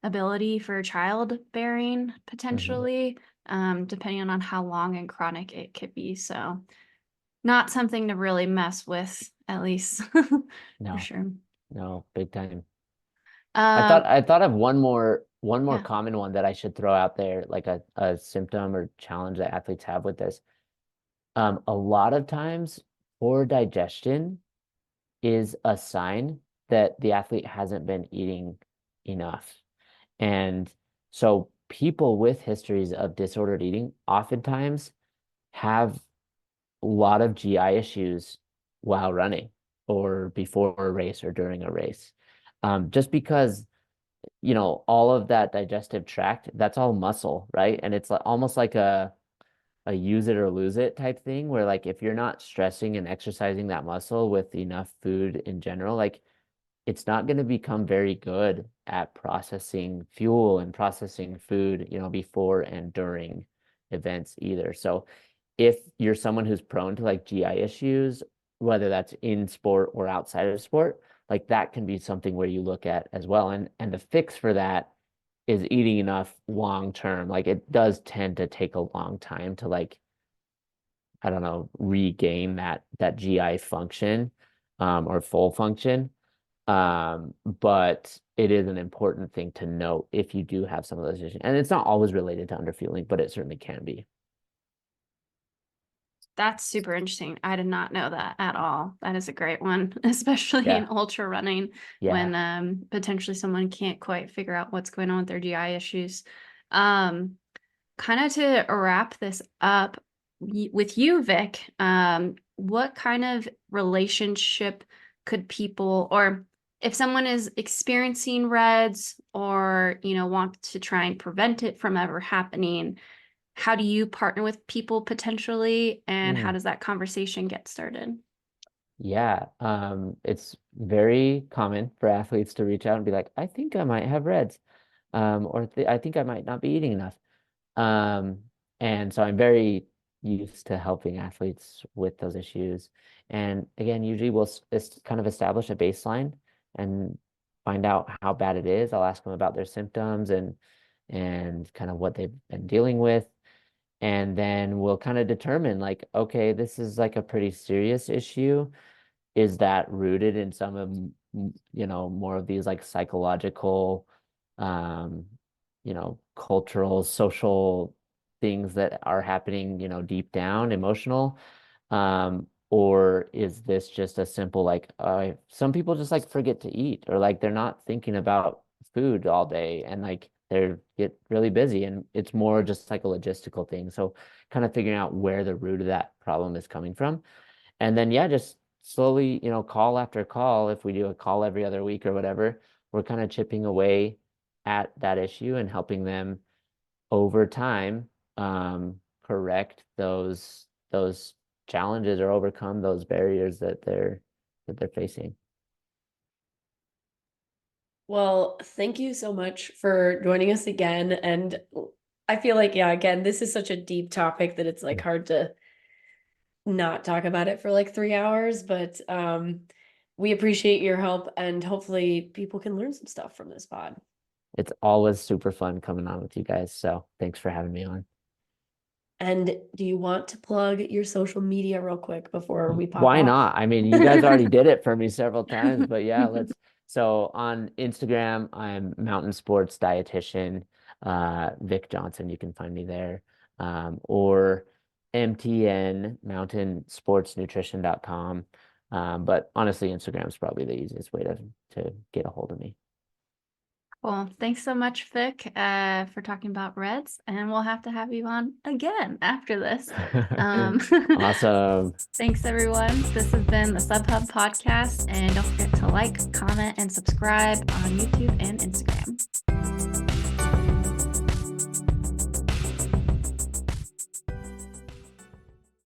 ability for childbearing Hmm. potentially, depending on how long and chronic it could be. So not something to really mess with, at least for No, sure. no, big time. Um, I thought of one more yeah. common one that I should throw out there, like a symptom or challenge that athletes have with this. A lot of times poor digestion is a sign that the athlete hasn't been eating enough. And so people with histories of disordered eating oftentimes have a lot of GI issues while running or before a race or during a race. Just because, all of that digestive tract, that's all muscle, right? And it's almost like a use it or lose it type thing where like if you're not stressing and exercising that muscle with enough food in general, like it's not going to become very good at processing fuel and processing food, before and during events either. So if you're someone who's prone to like GI issues, whether that's in sport or outside of sport, like that can be something where you look at as well. And the fix for that is eating enough long term. Like it does tend to take a long time to like, I don't know, regain that GI function, or full function. But it is an important thing to note if you do have some of those issues. And it's not always related to underfueling, but it certainly can be. That's super interesting. I did not know that at all. That is a great one, especially in Yeah. ultra running Yeah. when potentially someone can't quite figure out what's going on with their GI issues. Um, Kind of to wrap this up with you, Vic, what kind of relationship could people, or if someone is experiencing REDS or, want to try and prevent it from ever happening, how do you partner with people potentially, and how Mm. does that conversation get started? Yeah. It's very common for athletes to reach out and be like, I think I might have REDS, or I think I might not be eating enough. Um, and so I'm very used to helping athletes with those issues. And again, usually kind of establish a baseline and find out how bad it is. I'll ask them about their symptoms and kind of what they've been dealing with. And then we'll kind of determine like, okay, this is like a pretty serious issue. Is that rooted in some of, more of these like psychological, um, cultural, social things that are happening, deep down, emotional? Or is this just a simple like some people just like forget to eat or like they're not thinking about food all day and like they're get really busy and it's more just like a logistical thing. So kind of figuring out where the root of that problem is coming from. And then yeah, just slowly, call after call, if we do a call every other week or whatever, we're kind of chipping away at that issue and helping them over time correct those challenges or overcome those barriers that they're facing. Well, thank you so much for joining us again. And I feel like, yeah, again, this is such a deep topic that it's like hard to not talk about it for like 3 hours, but we appreciate your help and hopefully people can learn some stuff from this pod. It's always super fun coming on with you guys. So thanks for having me on. And do you want to plug your social media real quick before we pop Why off? not? I mean, you guys already did it for me several times, but yeah, let's. So on Instagram, I'm Mountain Sports Dietitian, Vic Johnson. You can find me there, or MTN, mountainsportsnutrition.com. But honestly, Instagram is probably the easiest way to get a hold of me. Well, thanks so much, Vic, for talking about Reds, and we'll have to have you on again after this. Awesome. Thanks, everyone. This has been the SubHub Podcast, and don't forget to like, comment, and subscribe on YouTube and Instagram.